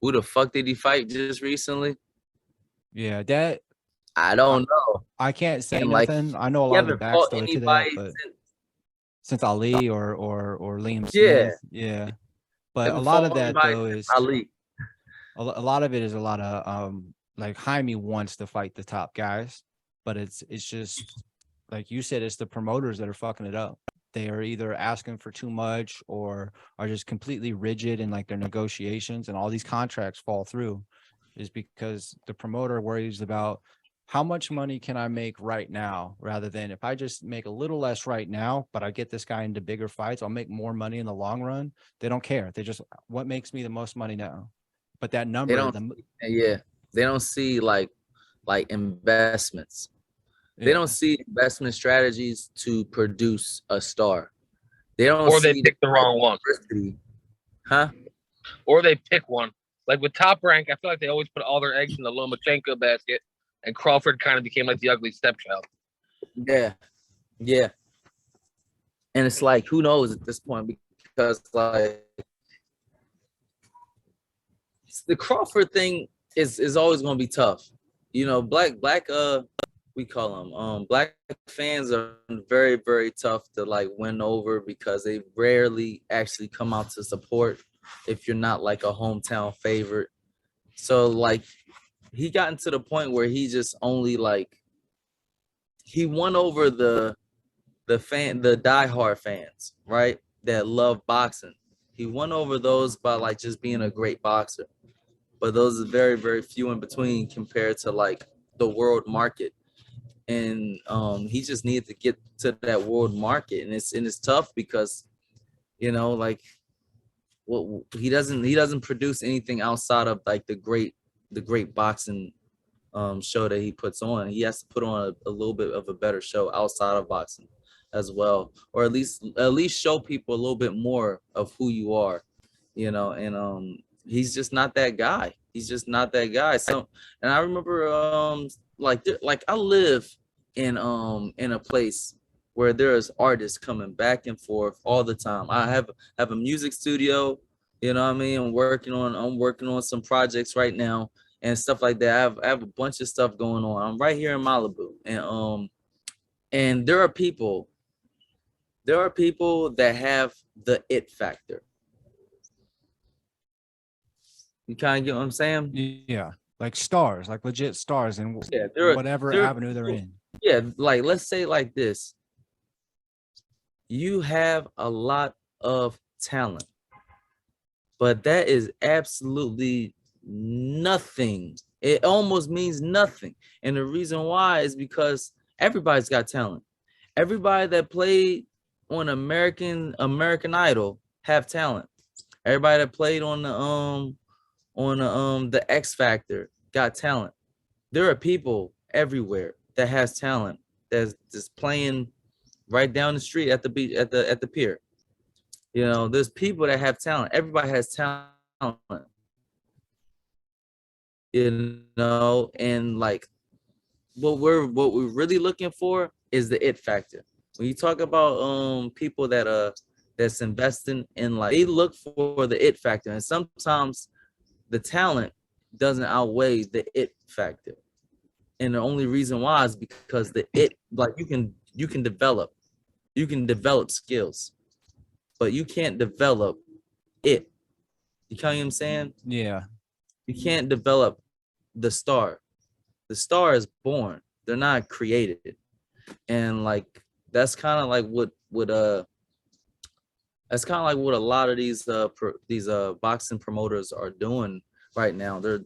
Speaker 4: who the fuck did he fight just recently?
Speaker 2: Yeah, that
Speaker 4: I don't know.
Speaker 2: I can't say
Speaker 4: And like,
Speaker 2: nothing. I know a
Speaker 4: he
Speaker 2: lot of the
Speaker 4: haven't fought
Speaker 2: backstory to that,
Speaker 4: anybody
Speaker 2: but
Speaker 4: since,
Speaker 2: since Ali or Liam
Speaker 4: yeah,
Speaker 2: Smith, yeah. But a
Speaker 4: haven't
Speaker 2: lot
Speaker 4: fought
Speaker 2: of that
Speaker 4: anybody
Speaker 2: though
Speaker 4: since
Speaker 2: is
Speaker 4: Ali.
Speaker 2: a lot of it is a lot of like Jaime wants to fight the top guys, but it's just like you said, it's the promoters that are fucking it up. They are either asking for too much or are just completely rigid in like their negotiations, and all these contracts fall through is because the promoter worries about how much money can I make right now, rather than if I just make a little less right now, but I get this guy into bigger fights, I'll make more money in the long run. They don't care. They just, what makes me the most money now? But that
Speaker 4: They
Speaker 2: number,
Speaker 4: don't, yeah, they don't see like investments. They don't see investment strategies to produce a star. They don't
Speaker 3: Or they
Speaker 4: see
Speaker 3: pick the wrong one.
Speaker 4: Huh?
Speaker 3: Or they pick one. Like with Top Rank, I feel like they always put all their eggs in the Lomachenko basket, and Crawford kind of became like the ugly stepchild.
Speaker 4: Yeah. Yeah. And it's like, who knows at this point, because like the Crawford thing is always going to be tough. You know, black we call them black fans are very, very tough to like win over, because they rarely actually come out to support if you're not like a hometown favorite. So like, he gotten to the point where he just only like, he won over the diehard fans, right, that love boxing. He won over those by like just being a great boxer, but those are very, very few in between compared to like the world market. And he just needed to get to that world market, and it's tough because, you know, like, well, he doesn't produce anything outside of like the great boxing show that he puts on. He has to put on a little bit of a better show outside of boxing as well, or at least show people a little bit more of who you are, you know. And he's just not that guy. He's just not that guy. So, and I remember like I live in a place where there's artists coming back and forth all the time. I have a music studio, you know what I mean? I'm working on some projects right now and stuff like that. I have a bunch of stuff going on. I'm right here in Malibu, and there are people that have the it factor. You kind of get what I'm saying?
Speaker 2: Yeah, like stars, like legit stars in
Speaker 4: Yeah,
Speaker 2: whatever avenue they're in.
Speaker 4: Yeah, like let's say like this. You have a lot of talent, but that is absolutely nothing. It almost means nothing. And the reason why is because everybody's got talent. Everybody that played on American Idol have talent. Everybody that played on the X Factor got talent. There are people everywhere that has talent that's just playing right down the street at the beach, at the pier. You know, there's people that have talent. Everybody has talent And like what we're really looking for is the it factor. When you talk about people that's investing in, like, they look for the it factor, and sometimes the talent doesn't outweigh the it factor. And the only reason why is because the it, like, you can develop skills, but you can't develop it. You know what I'm saying?
Speaker 2: Yeah.
Speaker 4: You can't develop the star. The star is born. They're not created. And like that's kind of like what that's kind of like what a lot of these boxing promoters are doing right now. They're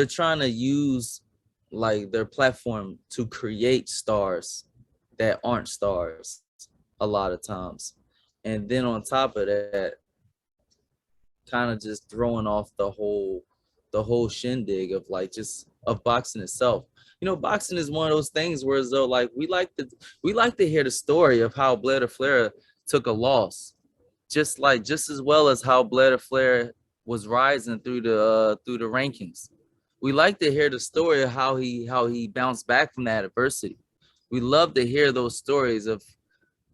Speaker 4: trying to use like their platform to create stars that aren't stars a lot of times. And then on top of that, kind of just throwing off the whole shindig of like just of boxing itself. You know, boxing is one of those things where, as though, like, we like to hear the story of how Flair took a loss, just as well as how Flair was rising through the rankings. We like to hear the story of how he bounced back from that adversity. We love to hear those stories of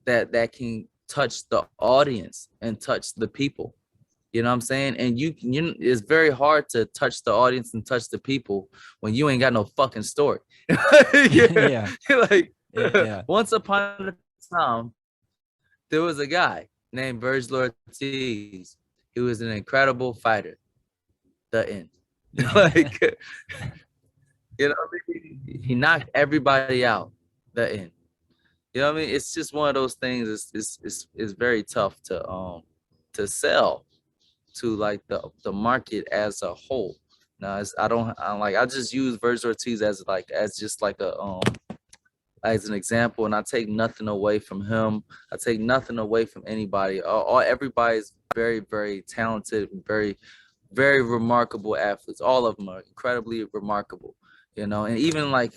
Speaker 4: that can touch the audience and touch the people. You know what I'm saying? And you it's very hard to touch the audience and touch the people when you ain't got no fucking story.
Speaker 2: Yeah.
Speaker 4: Like,
Speaker 2: Yeah.
Speaker 4: once upon a time, there was a guy named Virgil Ortiz. He was an incredible fighter. The end. Like, you know what I mean? He knocked everybody out. The end. You know what I mean? It's just one of those things. It's very tough to sell to like the market as a whole. Now, I just use Virgil Ortiz as just like as an example, and I take nothing away from him. I take nothing away from anybody. Everybody's very, very talented, very, very remarkable athletes. All of them are incredibly remarkable, you know. And even like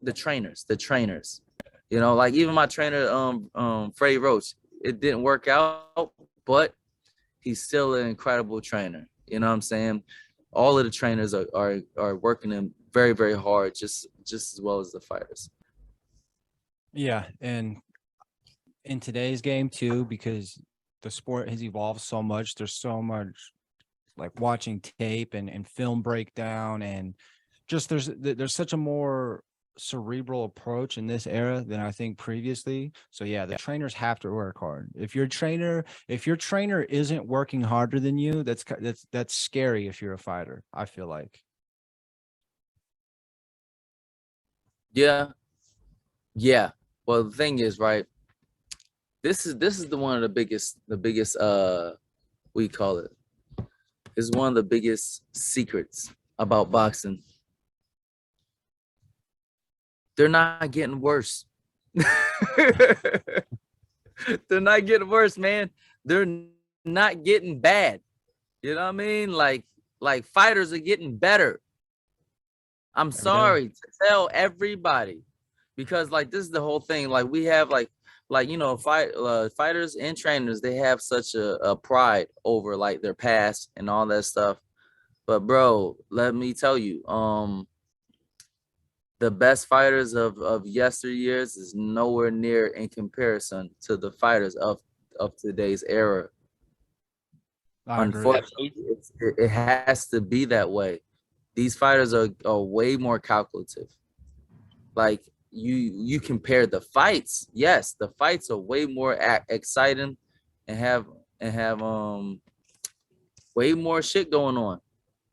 Speaker 4: the trainers, you know, like even my trainer, Freddie Roach, it didn't work out, but he's still an incredible trainer. You know what I'm saying? All of the trainers are working them very, very hard, just as well as the fighters.
Speaker 2: Yeah. And in today's game too, because the sport has evolved so much, there's so much like watching tape and film breakdown, and just there's such a more cerebral approach in this era than I think previously. So yeah, the trainers have to work hard. If your trainer isn't working harder than you, that's scary if you're a fighter, I feel like.
Speaker 4: Yeah. Well, the thing is, right, this is the one of the biggest we call it, is one of the biggest secrets about boxing. They're not getting worse. They're not getting worse, man. They're not getting bad. You know what I mean? Like fighters are getting better. I'm sorry to tell everybody, because like this is the whole thing. Like we have like you know, fighters and trainers, they have such a pride over like their past and all that stuff. But bro, let me tell you, the best fighters of yesteryears is nowhere near in comparison to the fighters of today's era. Unfortunately, it has to be that way. These fighters are way more calculative. Like you compare the fights, yes, the fights are way more exciting and have way more shit going on.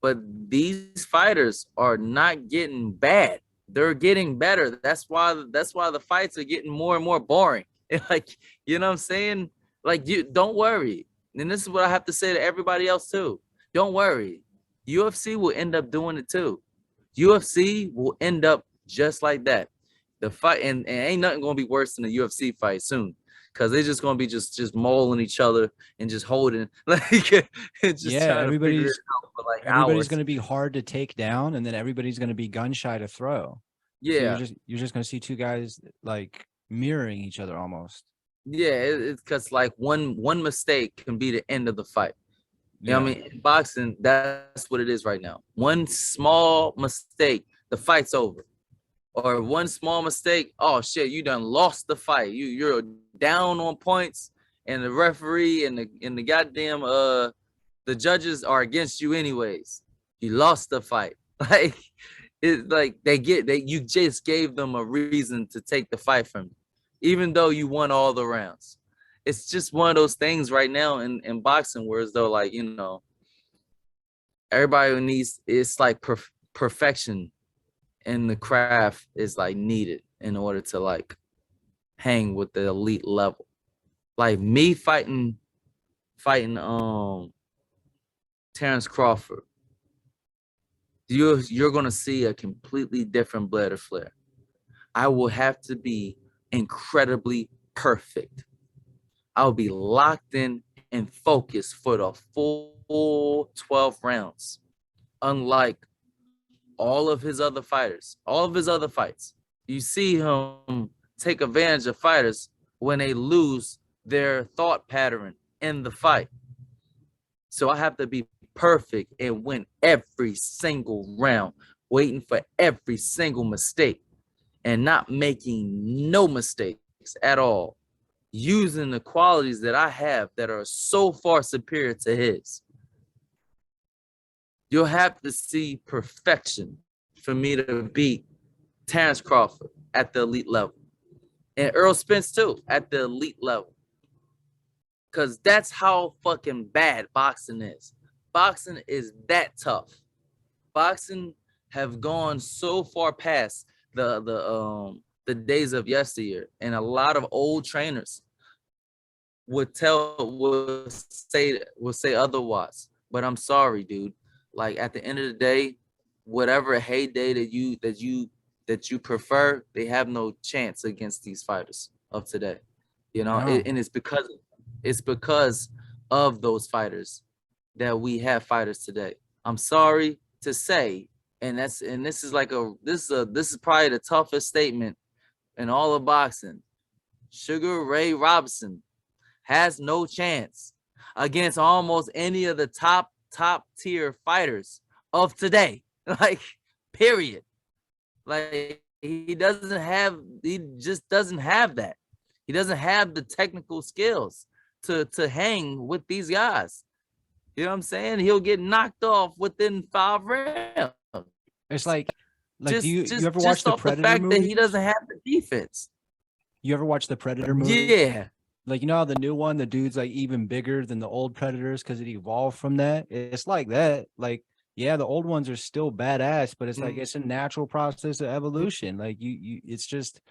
Speaker 4: But these fighters are not getting bad. They're getting better. That's why the fights are getting more and more boring. Like, you know what I'm saying? Like, you don't worry. And this is what I have to say to everybody else too. Don't worry. UFC will end up doing it too. UFC will end up just like that. The fight and ain't nothing gonna be worse than a UFC fight soon, because they're just gonna be just mauling each other and just holding like just
Speaker 2: yeah, everybody's
Speaker 4: hours.
Speaker 2: Gonna be hard to take down, and then everybody's gonna be gun shy to throw.
Speaker 4: Yeah,
Speaker 2: so you're just gonna see two guys like mirroring each other almost.
Speaker 4: Yeah, it's because like one mistake can be the end of the fight. You know
Speaker 2: Yeah.
Speaker 4: what I mean? In boxing, that's what it is right now. One small mistake, the fight's over. Or one small mistake, oh shit, you done lost the fight. You're down on points, and the referee and the goddamn the judges are against you anyways. You lost the fight. Like it's like you just gave them a reason to take the fight from you, even though you won all the rounds. It's just one of those things right now in boxing where as though like, you know, everybody needs it's like perfection in the craft is like needed in order to like hang with the elite level. Like me fighting Terrence Crawford, you're gonna see a completely different Blair Flair. I will have to be incredibly perfect. I'll be locked in and focused for the full 12 rounds. Unlike all of his other fighters, all of his other fights, you see him take advantage of fighters when they lose their thought pattern in the fight. So I have to be perfect and win every single round, waiting for every single mistake and not making no mistakes at all, using the qualities that I have that are so far superior to his. You'll have to see perfection for me to beat Terrence Crawford at the elite level. And Earl Spence too, at the elite level. Because that's how fucking bad boxing is. Boxing is that tough. Boxing have gone so far past the days of yesteryear. And a lot of old trainers would say otherwise. But I'm sorry, dude. Like at the end of the day, whatever heyday that you prefer, they have no chance against these fighters of today. You know,
Speaker 2: No.
Speaker 4: and it's because of those fighters that we have fighters today. I'm sorry to say, and this is probably the toughest statement in all of boxing. Sugar Ray Robinson has no chance against almost any of the top tier fighters of today. Like, period. Like he just doesn't have that. He doesn't have the technical skills to hang with these guys. You know what I'm saying? He'll get knocked off within 5 rounds.
Speaker 2: It's like do you ever
Speaker 4: just
Speaker 2: watch the
Speaker 4: off
Speaker 2: Predator
Speaker 4: the fact
Speaker 2: movies?
Speaker 4: that he doesn't have the defense.
Speaker 2: You ever watch the Predator movies?
Speaker 4: Yeah.
Speaker 2: Like, you know how the new one, the dude's like even bigger than the old Predators because it evolved from that? It's like that. Like, yeah, the old ones are still badass, but it's like it's a natural process of evolution. Like it's just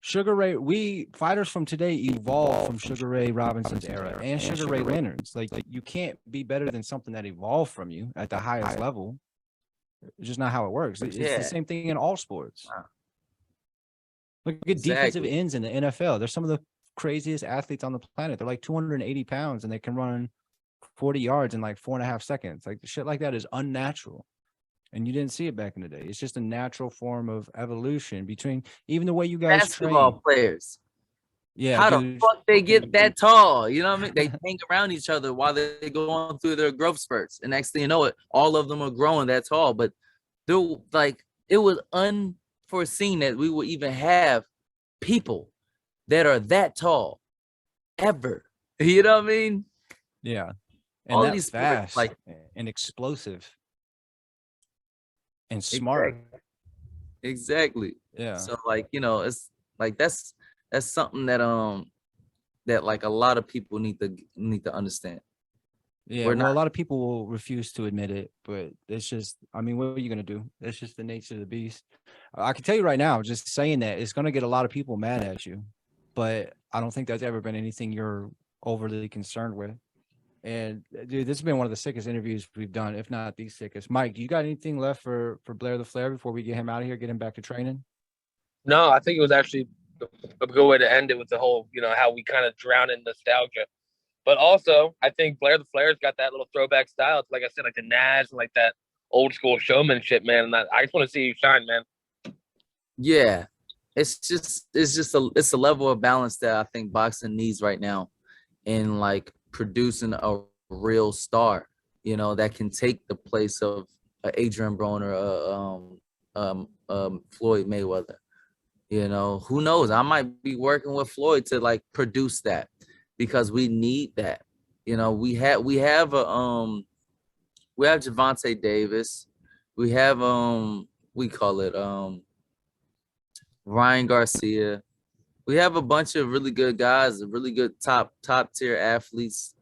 Speaker 2: Sugar Ray. We fighters from today evolved from Sugar Ray Robinson's era and Sugar Ray Leonard's. Like you can't be better than something that evolved from you at the highest level. It's just not how it works. It's the same thing in all sports. Look at defensive ends in the NFL. They're some of the craziest athletes on the planet. They're like 280 pounds and they can run 40 yards in like 4.5 seconds. Like shit like that is unnatural. And you didn't see it back in the day. It's just a natural form of evolution between even the way you guys
Speaker 4: Basketball
Speaker 2: train.
Speaker 4: players.
Speaker 2: Yeah.
Speaker 4: How the fuck they get that tall? You know what I mean? They hang around each other while they go on through their growth spurts. And next thing you know it, all of them are growing that tall. But they're like, it was unforeseen that we would even have people that are that tall ever. You know what I mean?
Speaker 2: Yeah. And
Speaker 4: all
Speaker 2: that's
Speaker 4: these
Speaker 2: fast,
Speaker 4: like
Speaker 2: and explosive and smart.
Speaker 4: Exactly.
Speaker 2: Yeah.
Speaker 4: So like, you know, it's like that's something that like a lot of people need to understand.
Speaker 2: Yeah, well, a lot of people will refuse to admit it, but it's just, I mean, what are you going to do? It's just the nature of the beast. I can tell you right now, just saying that, it's going to get a lot of people mad at you, but I don't think that's ever been anything you're overly concerned with. And dude, this has been one of the sickest interviews we've done, if not the sickest. Mike, do you got anything left for Blair the Flair before we get him out of here, get him back to training?
Speaker 3: No, I think it was actually a good way to end it with the whole, you know, how we kind of drown in nostalgia. But also, I think Blair the Flair's got that little throwback style. It's like I said, like the Nash, like that old school showmanship, man. And I just want to see you shine, man.
Speaker 4: Yeah. it's a level of balance that I think boxing needs right now in like producing a real star, that can take the place of Adrian Broner, Floyd Mayweather. Who knows? I might be working with Floyd to like produce that because we need that. We have Javante Davis. We have we call it Ryan Garcia. We have a bunch of really good guys, really good top tier athletes,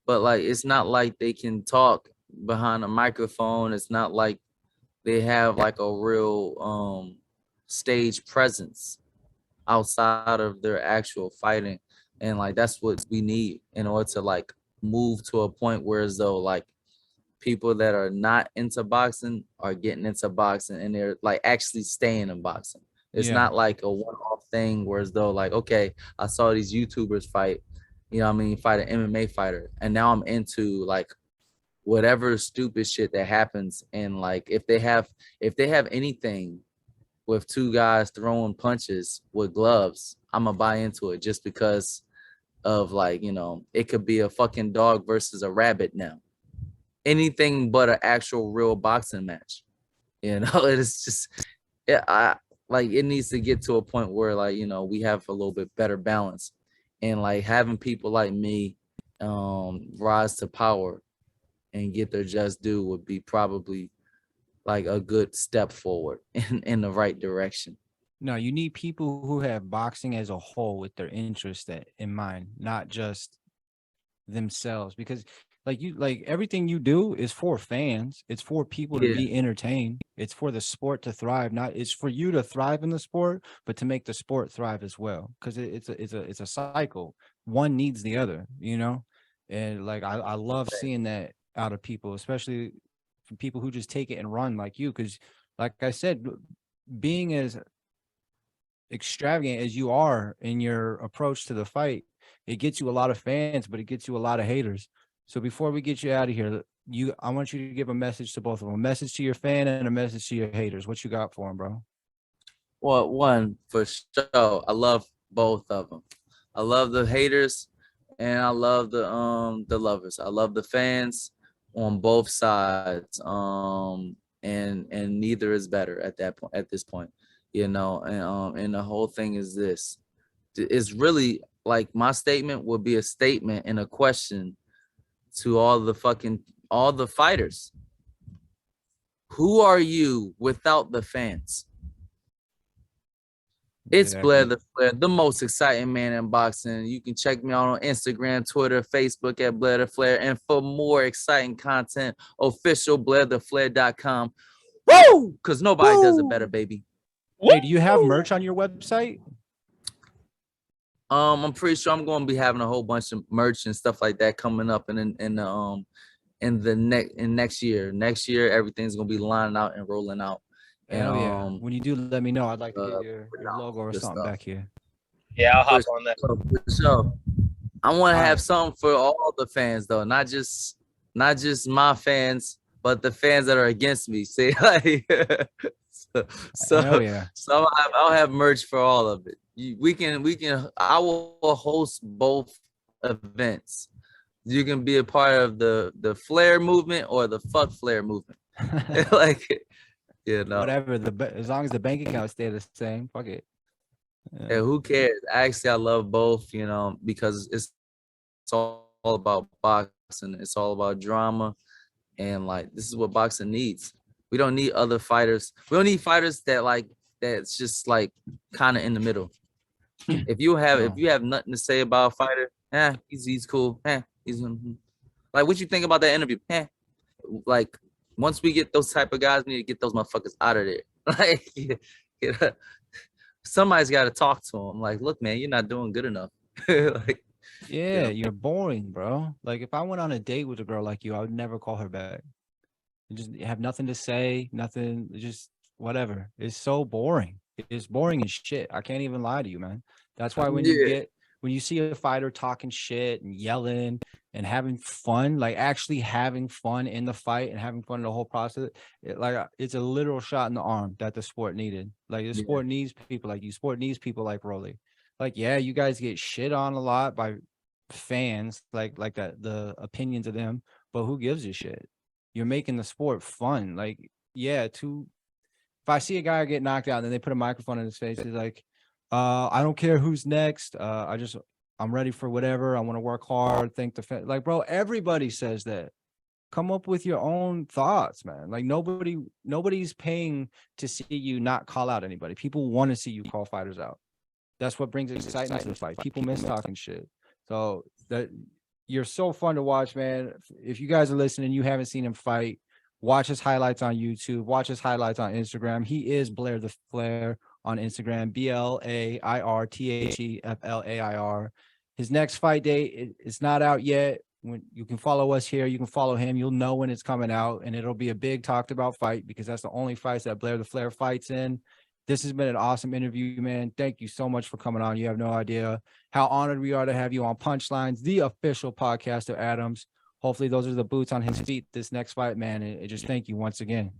Speaker 4: but like it's not like they can talk behind a microphone. It's not like they have like a real stage presence outside of their actual fighting. And like that's what we need in order to like move to a point where as though like people that are not into boxing are getting into boxing and they're like actually staying in boxing. It's not like a one-off thing where as though like, okay, I saw these YouTubers fight, fight an MMA fighter, and now I'm into like whatever stupid shit that happens. And like if they have anything with two guys throwing punches with gloves, I'm gonna buy into it just because of like, it could be a fucking dog versus a rabbit now. Anything but an actual real boxing match. It's just it needs to get to a point where like, we have a little bit better balance. And like having people like me rise to power and get their just due would be probably like a good step forward in the right direction.
Speaker 2: No, you need people who have boxing as a whole with their interest in mind, not just themselves. Because like everything you do is for fans. It's for people to be entertained. It's for the sport to thrive. It's for you to thrive in the sport, but to make the sport thrive as well. Because it's a cycle. One needs the other, And like I love seeing that out of people, especially for people who just take it and run like you. Because like I said, being as extravagant as you are in your approach to the fight, it gets you a lot of fans, but it gets you a lot of haters. So before we get you out of here, I want you to give a message to both of them, a message to your fan and a message to your haters. What you got for them, bro?
Speaker 4: Well, one for sure, I love both of them. I love the haters and I love the lovers. I love the fans on both sides. And neither is better at this point, and the whole thing is this. It's really like my statement would be a statement and a question to all the fighters. Who are you without the fans? It's Blair the Flair, the most exciting man in boxing. You can check me out on Instagram, Twitter, Facebook at Blair the Flair. And for more exciting content, official BlairTheFlair.com. Woo! Because nobody does it better, baby.
Speaker 2: Hey, do you have merch on your website?
Speaker 4: I'm pretty sure I'm going to be having a whole bunch of merch and stuff like that coming up next year. Next year, everything's going to be lining out and rolling out.
Speaker 2: Hell yeah. When you do, let me know. I'd like to get your logo or something back here.
Speaker 3: Yeah, I'll hop on that.
Speaker 4: So I want to have something for all the fans though, not just my fans, but the fans that are against me. See, like so I'll have merch for all of it. I will host both events. You can be a part of the Flair movement or the fuck Flair movement. Like,
Speaker 2: whatever, as long as the bank account stay the same, fuck it.
Speaker 4: Yeah, who cares? Actually, I love both, because it's all about boxing. It's all about drama. And like, this is what boxing needs. We don't need other fighters. We don't need fighters that's just like kind of in the middle. If you have nothing to say about a fighter, he's cool. He's like, what you think about that interview? Like, once we get those type of guys, we need to get those motherfuckers out of there. Like, somebody's got to talk to him. Like, look, man, you're not doing good enough. Like,
Speaker 2: you're boring, bro. Like, if I went on a date with a girl like you, I would never call her back. You just have nothing to say, nothing, just whatever. It's so boring. It's boring as shit. I can't even lie to you, man. That's why when you see a fighter talking shit and yelling and having fun, like actually having fun in the fight and having fun in the whole process, it's a literal shot in the arm that the sport needed. Like the sport needs people like you. Sport needs people like Rolly. Like, yeah, you guys get shit on a lot by fans, like that, the opinions of them, but who gives a shit? You're making the sport fun. Like, yeah, if I see a guy get knocked out and then they put a microphone in his face, he's like, I don't care who's next. I'm ready for whatever. I want to work hard. Like, bro, everybody says that. Come up with your own thoughts, man. Like nobody's paying to see you not call out anybody. People want to see you call fighters out. That's what brings excitement to the fight. People miss talking shit. So that you're so fun to watch, man. If you guys are listening, you haven't seen him fight, watch his highlights on YouTube, watch his highlights on Instagram. He is Blair the Flair on Instagram, BLAIRTHEFLAIR. His next fight date, it's not out yet. When you can follow us here, you can follow him. You'll know when it's coming out, and it'll be a big talked about fight because that's the only fights that Blair the Flair fights in. This has been an awesome interview, man. Thank you so much for coming on. You have no idea how honored we are to have you on Punchlines, the official podcast of Adams. Hopefully those are the boots on his feet this next fight, man. And just thank you once again.